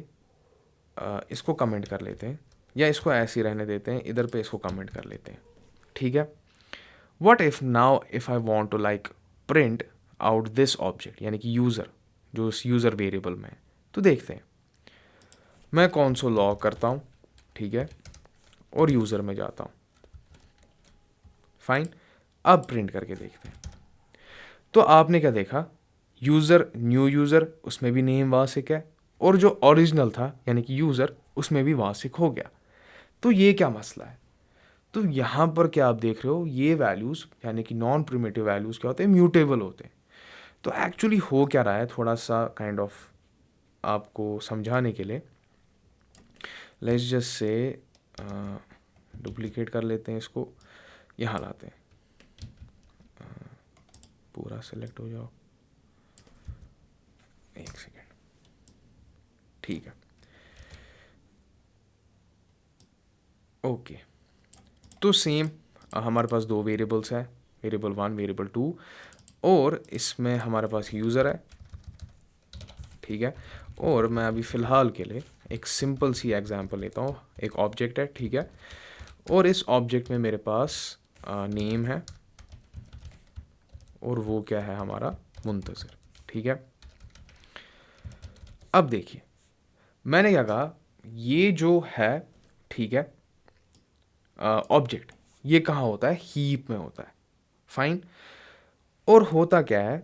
Speaker 1: इसको कमेंट कर लेते हैं, या इसको ऐसे ही रहने देते हैं, इधर पे इसको कमेंट कर लेते हैं, ठीक है। What if now if I want to like print out this object, यानी कि यूज़र, जो इस यूज़र वेरिएबल में है, तो देखते हैं। मैं कंसोल लॉग करता हूँ, ठीक है, और यूज़र में जाता हूँ। फाइन। अब प्रिंट करके देखते हैं। तो आपने क्या देखा, यूज़र, न्यू यूज़र, उसमें भी नेम वासिक है, और जो ओरिजिनल था यानी कि यूज़र, उसमें भी वासिक हो गया। तो ये क्या मसला है, तो यहाँ पर क्या आप देख रहे हो, ये वैल्यूज़ यानी कि नॉन प्रिमिटिव वैल्यूज़ क्या होते हैं, म्यूटेबल होते हैं। तो एक्चुअली हो क्या रहा है, थोड़ा सा काइंड ऑफ आपको समझाने के लिए, लेट्स जस्ट से डुप्लीकेट कर लेते हैं, इसको यहाँ लाते हैं, पूरा सेलेक्ट हो जाओ, एक सेकेंड, ठीक है, ओके। तो सेम हमारे पास दो वेरिएबल्स है, वेरिएबल 1 वेरिएबल 2, और इसमें हमारे पास यूज़र है, ठीक है। और मैं अभी फ़िलहाल के लिए एक सिंपल सी एग्जांपल लेता हूँ, एक ऑब्जेक्ट है, ठीक है, और इस ऑब्जेक्ट में मेरे पास नेम है, और वो क्या है हमारा मुंतज़िर, ठीक है। अब देखिए मैंने क्या कहा, ये जो है, ठीक है, ऑब्जेक्ट ये कहाँ होता है, हीप में होता है, फाइन। और होता क्या है,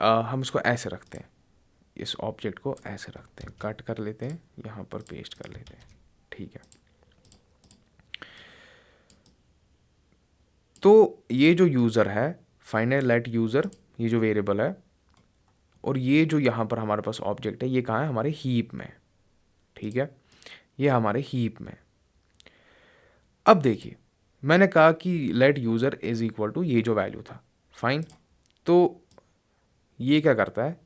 Speaker 1: हम इसको ऐसे रखते हैं, इस ऑब्जेक्ट को ऐसे रखते हैं, कट कर लेते हैं, यहाँ पर पेस्ट कर लेते हैं, ठीक है। तो ये जो यूज़र है, फाइनल लेट यूज़र, ये जो वेरिएबल है, और ये जो यहाँ पर हमारे पास ऑब्जेक्ट है, ये कहाँ है, हमारे हीप में, ठीक है, ये हमारे हीप में। अब देखिए मैंने कहा कि let user is equal to ये जो वैल्यू था, फाइन। तो ये क्या करता है,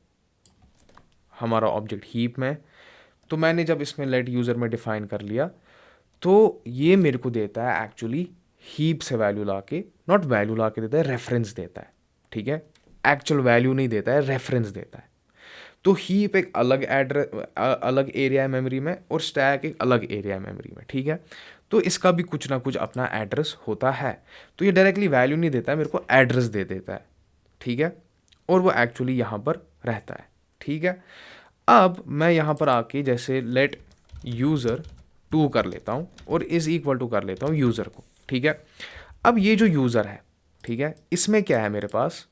Speaker 1: हमारा ऑब्जेक्ट हीप में, तो मैंने जब इसमें लेट यूज़र में डिफाइन कर लिया, तो ये मेरे को देता है एक्चुअली हीप से वैल्यू ला के, नॉट वैल्यू ला के देता है, रेफरेंस देता है, ठीक है, एक्चुअल वैल्यू नहीं देता है, रेफरेंस देता है। तो हीप एक अलग एड्रेस, अलग एरिया है मेमोरी में, और स्टैक एक अलग एरिया है मेमोरी में, ठीक है। तो इसका भी कुछ ना कुछ अपना एड्रेस होता है। तो ये डायरेक्टली वैल्यू नहीं देता है, मेरे को एड्रेस दे देता है, ठीक है, और वो एक्चुअली यहाँ पर रहता है, ठीक है। अब मैं यहाँ पर आके जैसे लेट यूज़र 2 कर लेता हूँ, और इज़ इक्वल टू कर लेता हूँ यूज़र को, ठीक है। अब ये जो यूज़र है, ठीक है, इसमें क्या है मेरे पास,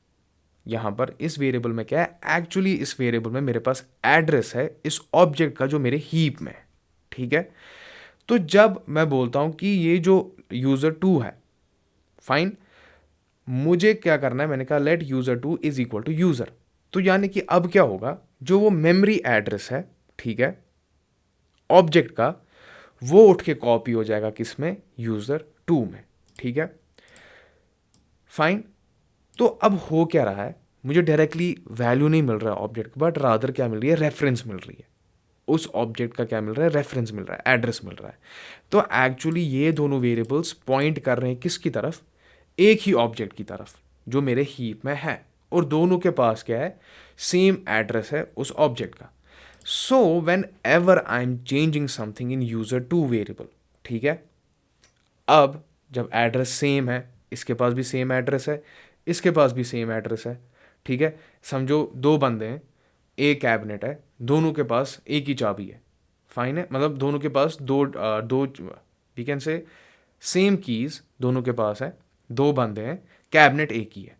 Speaker 1: यहाँ पर इस वेरिएबल में क्या है, एक्चुअली इस वेरिएबल में मेरे पास एड्रेस है इस ऑब्जेक्ट का जो मेरे हीप में है, ठीक है। तो जब मैं बोलता हूँ कि ये जो यूज़र 2 है, फाइन, मुझे क्या करना है, मैंने कहा let user 2 is equal to user. तो यानी कि अब क्या होगा, जो वो मेमोरी एड्रेस है, ठीक है, ऑब्जेक्ट का, वो उठ के कॉपी हो जाएगा किस में, यूज़र 2 में, ठीक है, फाइन। तो अब हो क्या रहा है, मुझे डायरेक्टली वैल्यू नहीं मिल रहा है ऑब्जेक्ट, बट रादर क्या मिल रही है, रेफरेंस मिल रही है, उस ऑब्जेक्ट का क्या मिल रहा है, रेफरेंस मिल रहा है, एड्रेस मिल रहा है। तो एक्चुअली ये दोनों वेरिएबल्स पॉइंट कर रहे हैं किसकी तरफ, एक ही ऑब्जेक्ट की तरफ जो मेरे हीप में है, और दोनों के पास क्या है, सेम एड्रेस है उस ऑब्जेक्ट का। So when ever I am changing something in user two variable, ठीक है, अब जब एड्रेस सेम है, इसके पास भी सेम एड्रेस है, इसके पास भी सेम एड्रेस है, ठीक है, समझो दो बंदे हैं, एक कैबिनेट है, दोनों के पास एक ही चाबी है, फाइन है, मतलब दोनों के पास दो we can say same keys दोनों के पास है, दो बंदे हैं, कैबिनेट एक ही है।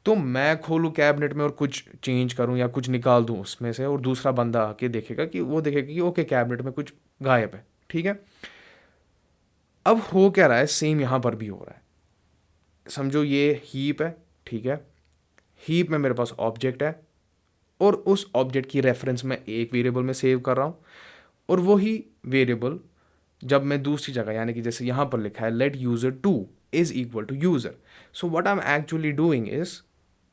Speaker 1: तो मैं खोलूँ कैबिनेट में और कुछ चेंज करूँ या कुछ निकाल दूँ उसमें से, और दूसरा बंदा आके देखेगा कि वो देखेगा कि ओके कैबिनेट में कुछ गायब है, ठीक है। अब हो क्या रहा है, सेम यहाँ पर भी हो रहा है। समझो ये हीप है, ठीक है, हीप में मेरे पास ऑब्जेक्ट है, और उस ऑब्जेक्ट की रेफरेंस मैं एक वेरिएबल में सेव कर रहा हूँ, और वही वेरिएबल जब मैं दूसरी जगह, यानी कि जैसे यहाँ पर लिखा है let user 2 is equal to user, so what I am actually doing is,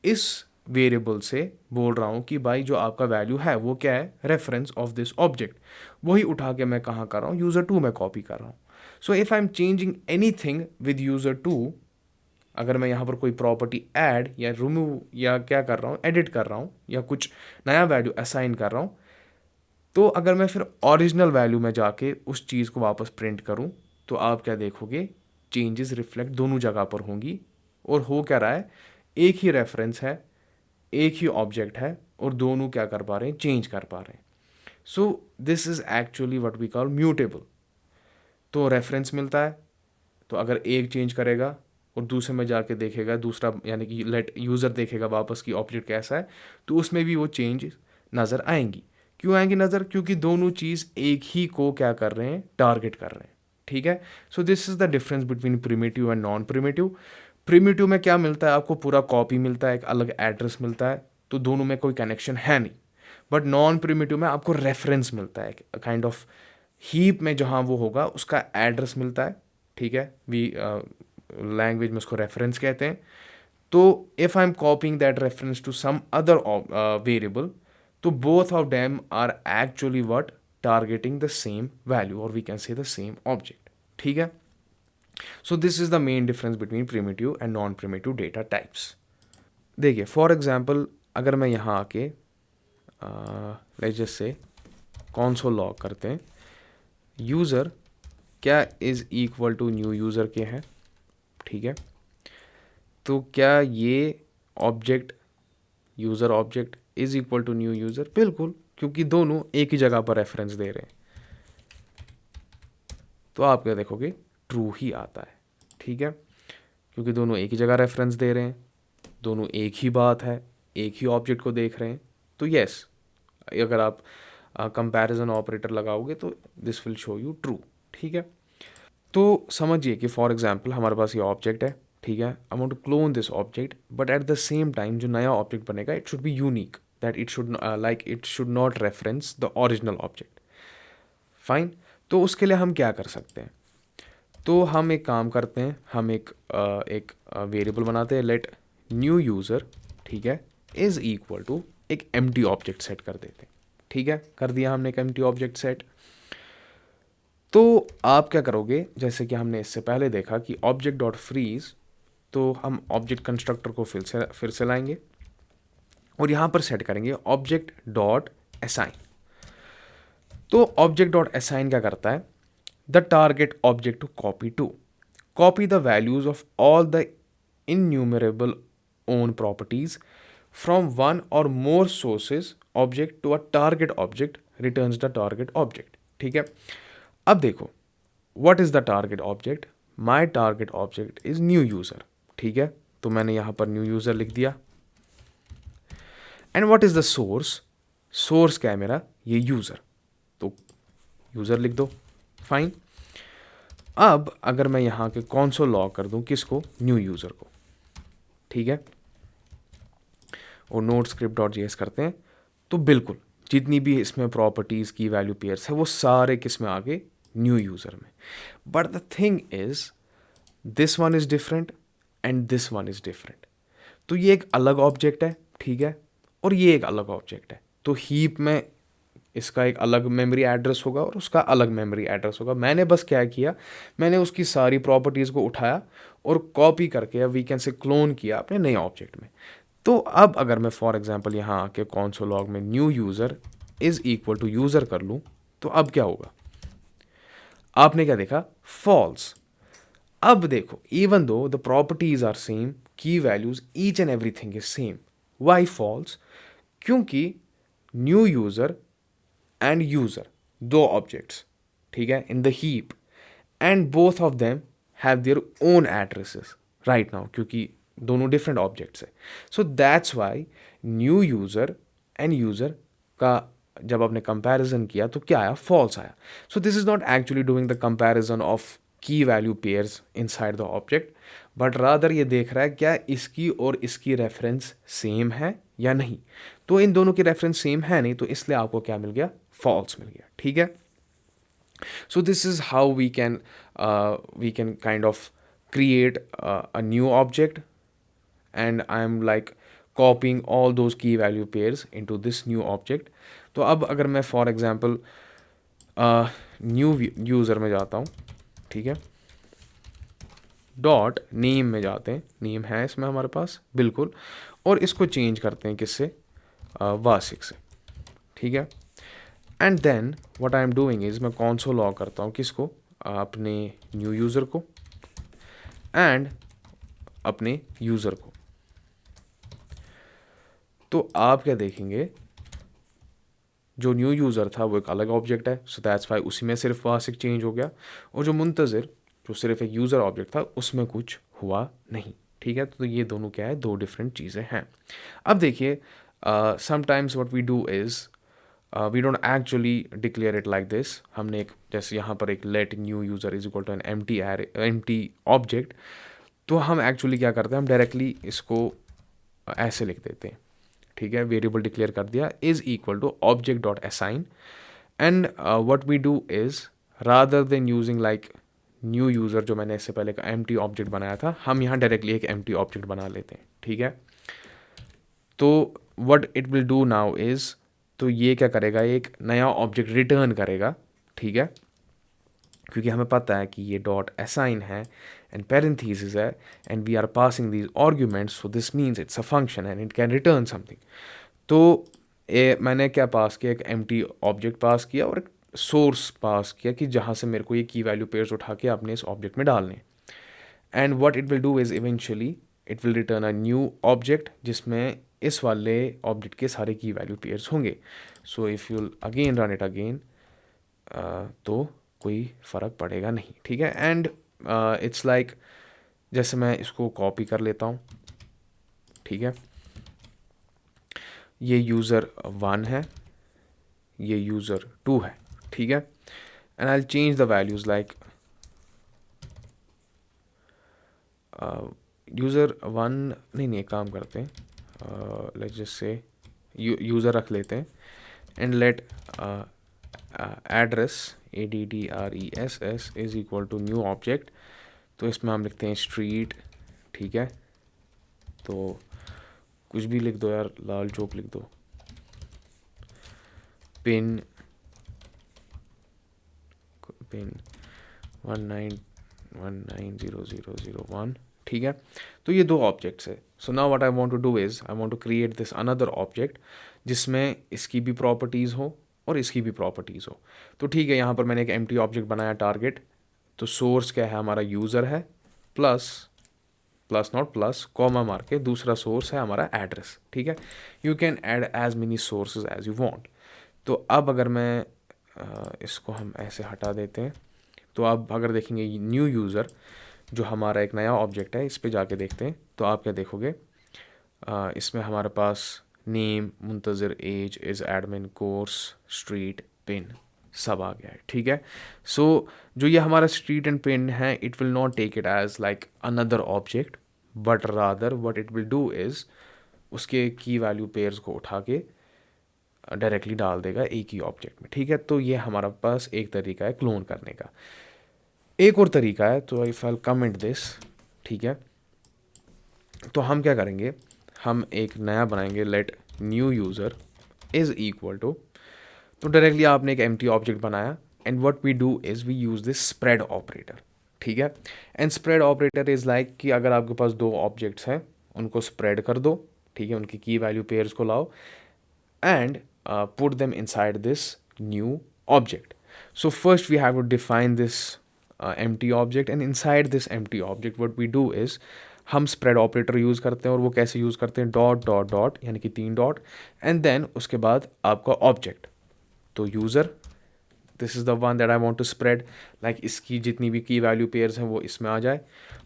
Speaker 1: इस वेरिएबल से बोल रहा हूँ कि भाई जो आपका वैल्यू है वो क्या है, रेफरेंस ऑफ दिस ऑब्जेक्ट, वही उठा के मैं कहाँ कर रहा हूँ, यूज़र 2 में कॉपी कर रहा हूँ। सो if I am changing any thing with user 2, अगर मैं यहाँ पर कोई प्रॉपर्टी ऐड या रिमूव या क्या कर रहा हूँ, एडिट कर रहा हूँ, या कुछ नया वैल्यू असाइन कर रहा हूँ, तो अगर मैं फिर ओरिजिनल वैल्यू में जाके उस चीज़ को वापस प्रिंट करूँ, तो आप क्या देखोगे, चेंजेस रिफ्लेक्ट दोनों जगह पर होंगी। और हो क्या रहा है, एक ही रेफरेंस है, एक ही ऑब्जेक्ट है, और दोनों क्या कर पा रहे हैं, चेंज कर पा रहे हैं। So this is actually what we call mutable. तो रेफरेंस मिलता है, तो अगर एक चेंज करेगा और दूसरे में जाके देखेगा दूसरा, यानी कि लेट यूज़र देखेगा वापस कि ऑब्जेक्ट कैसा है, तो उसमें भी वो चेंज नज़र आएंगी। क्यों आएंगी नज़र, क्योंकि दोनों चीज़ एक ही को क्या कर रहे हैं, टारगेट कर रहे हैं, ठीक है। So this is the difference between primitive and non primitive. Primitive में क्या मिलता है, आपको पूरा कॉपी मिलता है, एक अलग एड्रेस मिलता है, तो दोनों में कोई कनेक्शन है नहीं। बट नॉन प्रिमिटिव में आपको रेफरेंस मिलता है, काइंड ऑफ हीप में जहाँ वो होगा उसका एड्रेस मिलता है, ठीक है, वी लैंग्वेज में उसको रेफरेंस कहते हैं। तो if I am copying that reference to some other variable, तो both of them are actually what, targeting the same value और we can say the same object. ठीक है, so this is the main difference between primitive and non primitive data types. देखिए for example अगर मैं यहाँ आके let's just say console log करते हैं, यूज़र क्या is equal to new user के हैं। ठीक है, तो क्या ये object user object is equal to new user? बिल्कुल, क्योंकि दोनों एक ही जगह पर रेफरेंस दे रहे हैं, तो आप क्या देखोगे, ट्रू ही आता है। ठीक है, क्योंकि दोनों एक ही जगह रेफरेंस दे रहे हैं, दोनों एक ही बात है, एक ही ऑब्जेक्ट को देख रहे हैं, तो यस, अगर आप कंपैरिजन ऑपरेटर लगाओगे तो this will show you true. ठीक है, तो समझिए कि फॉर एग्जांपल हमारे पास ये ऑब्जेक्ट है। ठीक है, I want to clone this object, but at the same time जो नया ऑब्जेक्ट बनेगा it should be unique, that it should like it should not reference the original object. Fine, तो उसके लिए हम क्या कर सकते हैं? तो हम एक काम करते हैं, हम एक वेरिएबल बनाते हैं, लेट न्यू यूज़र, ठीक है, इज़ इक्वल टू एक एम्प्टी ऑब्जेक्ट सेट कर देते हैं। ठीक है, कर दिया हमने एक एम्प्टी ऑब्जेक्ट सेट। तो आप क्या करोगे, जैसे कि हमने इससे पहले देखा कि ऑब्जेक्ट डॉट फ्रीज, तो हम ऑब्जेक्ट कंस्ट्रक्टर को फिर से लाएंगे और यहाँ पर सेट करेंगे ऑब्जेक्ट डॉट असाइन। तो ऑब्जेक्ट डॉट असाइन क्या करता है, the target object to copy the values of all the enumerable own properties from one or more sources object to a target object, returns the target object. ठीक है, अब देखो, what is the target object? My target object is new user. ठीक है, तो मैंने यहां पर न्यू यूजर लिख दिया। And what is the source? Source क्या है मेरा, ये यूजर, तो यूजर लिख दो। फाइन, अब अगर मैं यहां के कॉन्सोल लॉग कर दूं, किसको, न्यू यूजर को। ठीक है, और नोड स्क्रिप्ट डॉट जेएस करते हैं, तो बिल्कुल जितनी भी इसमें प्रॉपर्टीज की वैल्यू पेयर्स है वो सारे किस में आ गए, न्यू यूजर में। But the thing is this one is different and this one is different. तो ये एक अलग ऑब्जेक्ट है, ठीक है, और ये एक अलग ऑब्जेक्ट है। तो हीप में इसका एक अलग मेमोरी एड्रेस होगा और उसका अलग मेमोरी एड्रेस होगा। मैंने बस क्या किया, मैंने उसकी सारी प्रॉपर्टीज़ को उठाया और कॉपी करके या वीकेंड से क्लोन किया अपने नए ऑब्जेक्ट में। तो अब अगर मैं फॉर एग्जांपल यहाँ आके कॉन्सोल लॉग में new user is equal to user कर लूँ, तो अब क्या होगा, आपने क्या देखा, फॉल्स। अब देखो, even though the properties are same, key values each and everything is same, why false? क्योंकि न्यू यूज़र एंड यूज़र, दो ऑब्जेक्ट्स, ठीक है, in the heap, and both of them have their own addresses right now, क्योंकि दोनों different objects है। So that's why new user and user का जब आपने कंपैरिजन किया तो क्या आया, फॉल्स आया। So this is not actually doing the comparison of key value pairs inside the object, but rather ये देख रहा है क्या इसकी और इसकी रेफरेंस सेम है या नहीं। तो इन दोनों की रेफरेंस सेम है नहीं, तो इसलिए आपको क्या मिल गया, फॉल्स मिल गया। ठीक है, so this is how we can kind of create a new object, and I'm like copying all those key value pairs into this new object. तो अब अगर मैं फॉर एग्जांपल न्यू यूज़र में जाता हूँ, ठीक है, डॉट नेम में जाते हैं, नेम है इसमें हमारे पास बिल्कुल, और इसको चेंज करते हैं किससे, वासिक से। ठीक है, and then what I am doing is मैं कॉन्सोल लॉग करता हूँ किसको, अपने न्यू यूज़र को एंड अपने यूज़र को। तो आप क्या देखेंगे, जो न्यू यूज़र था वो एक अलग ऑब्जेक्ट है, सो दैट्स वाई उसी में सिर्फ वासिक चेंज हो गया, और जो मुंतज़िर जो सिर्फ एक यूज़र ऑब्जेक्ट था उसमें कुछ हुआ नहीं। ठीक है, तो ये दोनों क्या है, दो डिफरेंट चीज़ें हैं। अब देखिए, sometimes what we do is we don't actually declare it like this. हमने एक जैसे यहाँ पर एक let new user is equal to an empty object, तो हम एक्चुअली क्या करते हैं, हम डायरेक्टली इसको ऐसे लिख देते हैं। ठीक है, वेरिएबल डिक्लेयर कर दिया is equal to object dot assign, and what we do is rather than using like new user जो मैंने इससे पहले का एम्प्टी ऑब्जेक्ट बनाया था, हम यहाँ डायरेक्टली एक एम्प्टी ऑब्जेक्ट बना लेते हैं, ठीक है। तो what it will do now is, तो ये क्या करेगा, एक नया ऑब्जेक्ट रिटर्न करेगा, ठीक है, क्योंकि हमें पता है कि ये डॉट असाइन है एंड पेरेंथीसिस है and we are passing these arguments, so this means it's a function and it can return something. तो मैंने क्या पास किया, एक एम्प्टी ऑब्जेक्ट पास किया और एक सोर्स पास किया कि जहाँ से मेरे को ये की वैल्यू पेयर्स उठा के अपने इस ऑब्जेक्ट में डालने। And what it will do is eventually it will return a new object जिसमें इस वाले ऑब्जेक्ट के सारे की वैल्यू पेयर्स होंगे। So if you again run it again, तो कोई फ़र्क पड़ेगा नहीं, ठीक है। एंड इट्स लाइक जैसे मैं इसको कॉपी कर लेता हूँ, ठीक है, ये यूज़र 1 है, ये यूज़र 2 है, ठीक है। And I change the values like user 1, नहीं एक काम करते हैं, लेट्स जस्ट से यूज़र रख लेते हैं and let address ADDRESS is equal to new object. तो इसमें हम लिखते हैं स्ट्रीट, ठीक है, तो कुछ भी लिख दो यार, लाल चौक लिख दो, पिन 190001, ठीक है। तो ये दो ऑब्जेक्ट्स है। So now what I want to do is I want to create this another object जिसमें इसकी भी प्रॉपर्टीज़ हो और इसकी भी प्रॉपर्टीज़ हो। तो ठीक है, यहाँ पर मैंने एक एम्प्टी ऑब्जेक्ट बनाया टारगेट। तो सोर्स क्या है, हमारा यूज़र है, plus plus not plus comma मार के दूसरा सोर्स है हमारा एड्रेस, ठीक है। You can add as many sources as you want. तो अब अगर मैं इसको हम ऐसे हटा देते हैं, तो आप अगर देखेंगे न्यू यूज़र जो हमारा एक नया ऑब्जेक्ट है, इस पे जाके देखते हैं तो आप क्या देखोगे, इसमें हमारे पास name, Muntazir, age, is admin, course, street, pin सब आ गया है, ठीक है। सो जो ये हमारा स्ट्रीट एंड पिन है, it will not take it as like another object, but rather what it will do is उसके की वैल्यू पेयर्स को उठा के डायरेक्टली डाल देगा एक ही ऑब्जेक्ट में, ठीक है। तो ये हमारा पास एक तरीका है क्लोन करने का। एक और तरीका है, तो इफ़ आई कमेंट दिस, ठीक है, तो हम क्या करेंगे, हम एक नया बनाएंगे, let new user is equal to, तो डायरेक्टली आपने एक एम्प्टी ऑब्जेक्ट बनाया and what we do is we use this spread operator, ठीक है। And spread operator is like कि अगर आपके पास दो ऑब्जेक्ट्स हैं उनको स्प्रेड कर दो, ठीक है, उनकी की वैल्यू पेयर्स को लाओ and put them inside this new object. So first we have to define this empty object, and inside this empty object what we do is हम स्प्रेड ऑपरेटर यूज़ करते हैं, और वो कैसे यूज़ करते हैं, डॉट डॉट डॉट यानी कि 3 डॉट, एंड देन उसके बाद आपका ऑब्जेक्ट, तो user, this is the one that I want to spread, like इसकी जितनी भी की वैल्यू पेयर्स हैं वो इसमें आ जाए,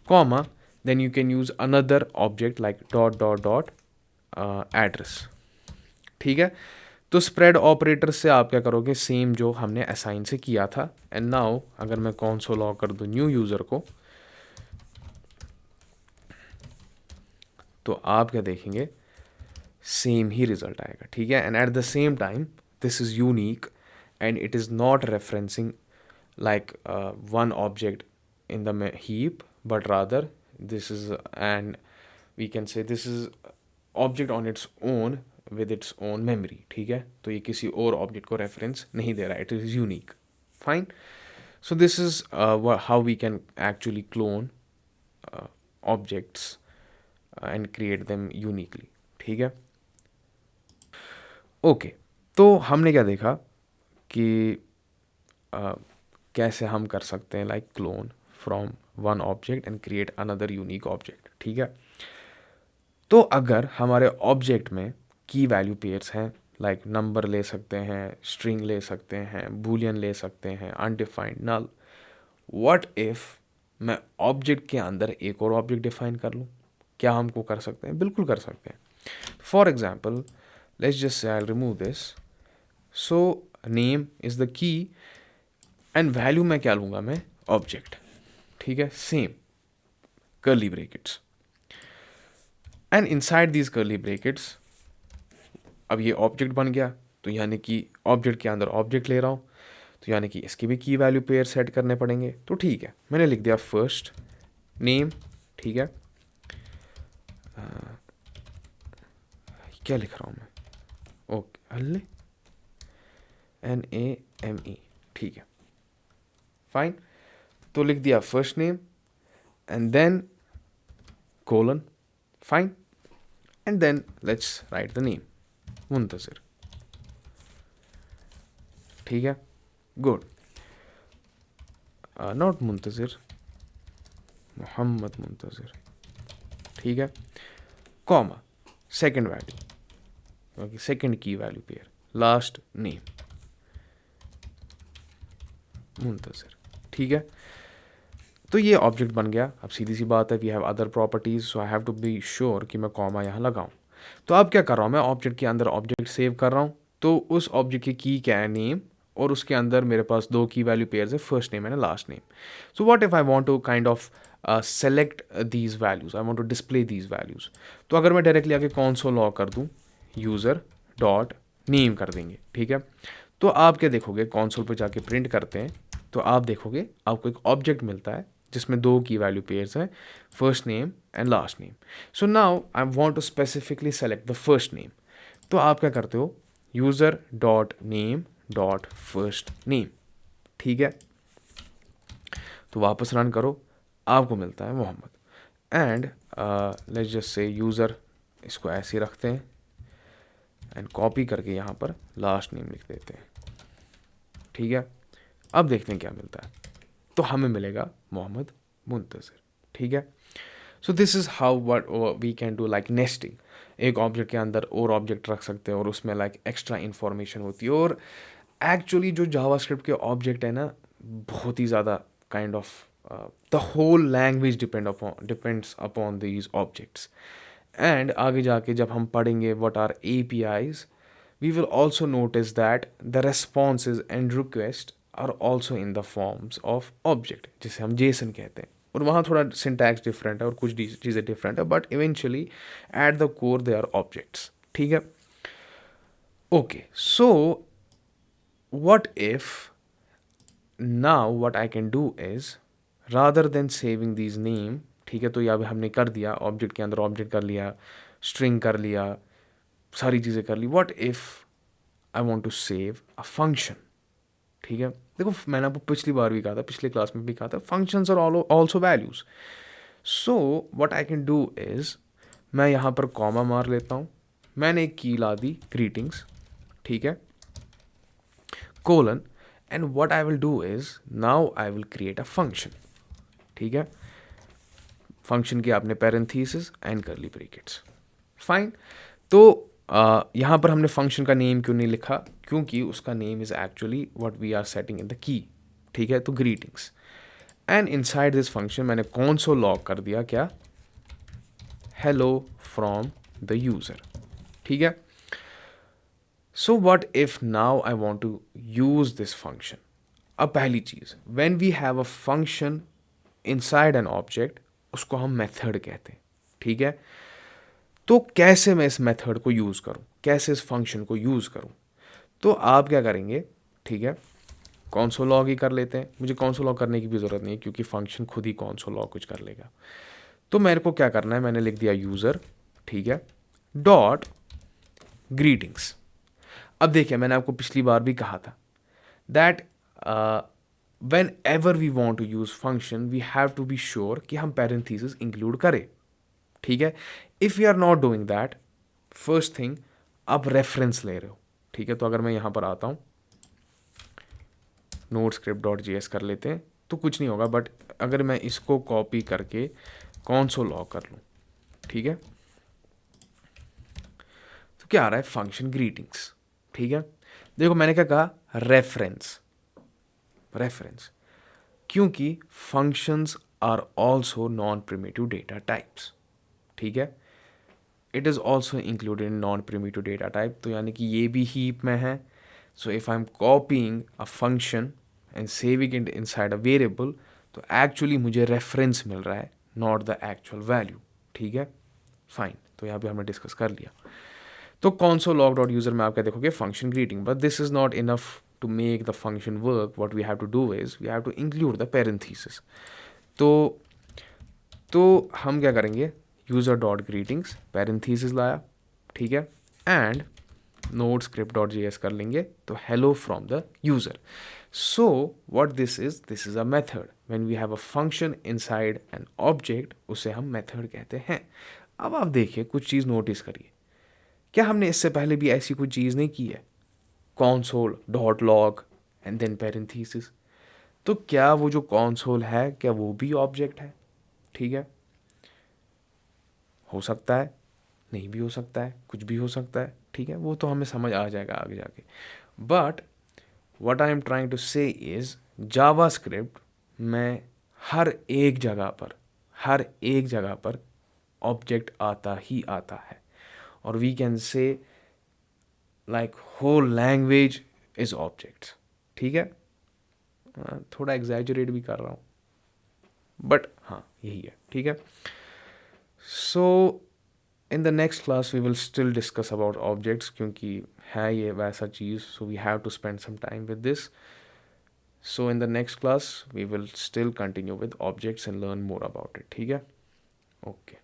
Speaker 1: comma, then you can use another object like dot dot dot address, ठीक है। तो स्प्रेड ऑपरेटर से आप क्या करोगे, सेम जो हमने असाइन से किया था। एंड नाउ अगर मैं कंसोल लॉग कर दूं न्यू यूज़र को, तो आप क्या देखेंगे, सेम ही रिजल्ट आएगा, ठीक है। And eight the same time this is unique and it is not referencing like one object in the heap, but rather this is, and we can say this is object on its own with its own memory, ठीक है। तो ये किसी और object को reference नहीं दे रहा है, it is unique, fine. So this is how we can actually clone objects and create them uniquely, ठीक है। ओके, तो हमने क्या देखा कि कैसे हम कर सकते हैं like clone from one object and create another unique object, ठीक है। तो अगर हमारे ऑब्जेक्ट में की वैल्यू पेयर्स हैं, लाइक नंबर ले सकते हैं, स्ट्रिंग ले सकते हैं, बूलियन ले सकते हैं, अनडिफाइंड, नल, व्हाट इफ़ मैं ऑब्जेक्ट के अंदर एक और ऑब्जेक्ट डिफाइन कर लूँ, क्या हमको कर सकते हैं, बिल्कुल कर सकते हैं। For example let's just say I remove this, so name is the key and value मैं क्या लूँगा, मैं ऑब्जेक्ट, ठीक है, same curly brackets, and inside these curly brackets अब ये ऑब्जेक्ट बन गया, तो यानी कि ऑब्जेक्ट के अंदर ऑब्जेक्ट ले रहा हूँ। तो यानी कि इसकी भी की वैल्यू पेयर सेट करने पड़ेंगे। तो ठीक है, मैंने लिख दिया फर्स्ट नेम, ठीक है। क्या लिख रहा हूँ मैं, ओके, अल्ले NAME, ठीक है, फाइन। तो लिख दिया first name and then colon, fine, and then let's write the name Muntazir, ठीक है, गुड। नॉट मुंतज़िर, मोहम्मद मुंतज़िर, ठीक है, comma, second value, okay, second की value pair, last name Muntazir, ठीक है। तो ये ऑब्जेक्ट बन गया। अब सीधी सी बात है, we have other properties, so I have to be sure कि मैं कॉमा यहाँ लगाऊं। तो अब क्या कर रहा हूँ, मैं ऑब्जेक्ट के अंदर ऑब्जेक्ट सेव कर रहा हूँ। तो उस ऑब्जेक्ट की क्या है, नेम, और उसके अंदर मेरे पास दो की वैल्यू पेयर्स है, first name and last name. So what if I want to kind of select these values, I want to display these values. तो अगर मैं डायरेक्टली आके कॉन्सोल लॉग कर दूँ, यूज़र डॉट नेम कर देंगे, ठीक है। तो आप क्या देखोगे, कॉन्सोल पर जाके प्रिंट करते हैं तो आप देखोगे आपको एक ऑब्जेक्ट मिलता है जिसमें दो की वैल्यू पेयर्स हैं, first name and last name. So now I want to specifically select the first name. तो आप क्या करते हो, user dot name dot first name, ठीक है। तो वापस रन करो, आपको मिलता है Mohammad. And let's just say user, इसको ऐसे रखते हैं एंड कॉपी करके यहाँ पर लास्ट नेम लिख देते हैं, ठीक है। अब देखते हैं क्या मिलता है। तो हमें मिलेगा मोहम्मद मुंतज़िर, ठीक है। So this is how what we can do like nesting. एक ऑब्जेक्ट के अंदर और ऑब्जेक्ट रख सकते हैं और उसमें लाइक एक्स्ट्रा इन्फॉर्मेशन होती है। और एक्चुअली जो जावास्क्रिप्ट के ऑब्जेक्ट है ना, बहुत ही ज़्यादा kind of the whole language depends upon these objects. And आगे जाके जब हम पढ़ेंगे what are APIs, we will also notice that the responses and requests are also in the forms of object, जिसे हम JSON कहते हैं। और वहाँ थोड़ा सिंटैक्स डिफरेंट है और कुछ चीज़ें डिफरेंट है, but eventually at the core they are objects, ठीक है। Okay, so what if now what I can do is rather than saving these name, ठीक है, तो यहाँ पे हमने कर दिया, ऑब्जेक्ट के अंदर ऑब्जेक्ट कर लिया, स्ट्रिंग कर लिया, सारी चीज़ें कर ली। What if I want to save a function, ठीक है। देखो मैंने आपको पिछली बार भी कहा था, पिछले क्लास में भी कहा था, functions are also values. So what I can do is, मैं यहाँ पर कॉमा मार लेता हूँ, मैंने एक की ला दी ग्रीटिंग्स, ठीक है, colon, and what I will do is now I will create a function, ठीक है। फंक्शन के आपने पैरेंथेसिस एंड करली ब्रैकेट्स, फाइन। तो यहाँ पर हमने फंक्शन का नेम क्यों नहीं लिखा, क्योंकि उसका name is actually what we are setting in the key, ठीक है। तो greetings, and inside this function मैंने कॉन्सोल लॉग कर दिया क्या, हेलो फ्रॉम द यूज़र, ठीक है। So what if now I want to use this function. अब पहली चीज़, when we have a function inside an object, उसको हम मेथड कहते हैं, ठीक है। तो कैसे मैं इस मेथड को यूज़ करूँ, कैसे इस फंक्शन को यूज़ करूँ। तो आप क्या करेंगे, ठीक है, कॉन्सोल लॉग ही कर लेते हैं। मुझे कॉन्सोल लॉग करने की भी ज़रूरत नहीं है क्योंकि फंक्शन खुद ही कॉन्सोल लॉग कुछ कर लेगा। तो मेरे को क्या करना है, मैंने लिख दिया यूज़र, ठीक है, डॉट ग्रीटिंग्स। अब देखिए मैंने आपको पिछली बार भी कहा था that whenever we want to use function we have to be sure कि हम पैरेंथेसिस इंक्लूड करें, ठीक है। If you are not doing that, first thing आप रेफरेंस ले रहे हो, ठीक है। तो अगर मैं यहाँ पर आता हूँ, नोट स्क्रिप्ट डॉट JS कर लेते हैं, तो कुछ नहीं होगा, बट अगर मैं इसको कॉपी करके कॉन्सोल लॉग कर लूँ, ठीक है, तो क्या आ रहा है, फंक्शन ग्रीटिंग्स, ठीक है। देखो मैंने क्या कहा, रेफरेंस, रेफरेंस, क्योंकि functions are also non primitive data types, ठीक है। It is also included in non primitive data type, तो यानी कि ये भी हीप में है। So if I am copying a function and saving it inside a variable, तो एक्चुअली मुझे रेफरेंस मिल रहा है, नॉट द एक्चुअल वैल्यू, ठीक है, फाइन। तो यहाँ पे हमने डिस्कस कर लिया। तो console log.user में आप क्या देखोगे, function greeting, but this is not enough to make the function work, what we have to do is we have to include the parenthesis. तो हम क्या करेंगे, यूज़र डॉट ग्रीटिंग्स पैरेंथीसिस लाया, ठीक है, and node script dot J S कर लेंगे, तो hello from the user. So what this is a method. When we have a function inside an object, उसे हम मेथड कहते हैं. अब आप देखिए, कुछ चीज़ नोटिस करिए, क्या हमने इससे पहले भी ऐसी कोई चीज़ नहीं की है, console dot log and then parenthesis. तो क्या वो जो कॉन्सोल है, क्या वो भी ऑब्जेक्ट है? ठीक है, हो सकता है, नहीं भी हो सकता है, कुछ भी हो सकता है, ठीक है, वो तो हमें समझ आ जाएगा आगे जाके. But what I am trying to say is JavaScript में हर एक जगह पर ऑब्जेक्ट आता ही आता है. और we can say like whole language is objects. ठीक है, थोड़ा एग्जैजरेट भी कर रहा हूँ, बट हाँ यही है. ठीक है, so in the next class we will still discuss about objects, क्योंकि है ये वैसा चीज़, so we have to spend some time with this. So in the next class we will still continue with objects and learn more about it. ठीक है, okay.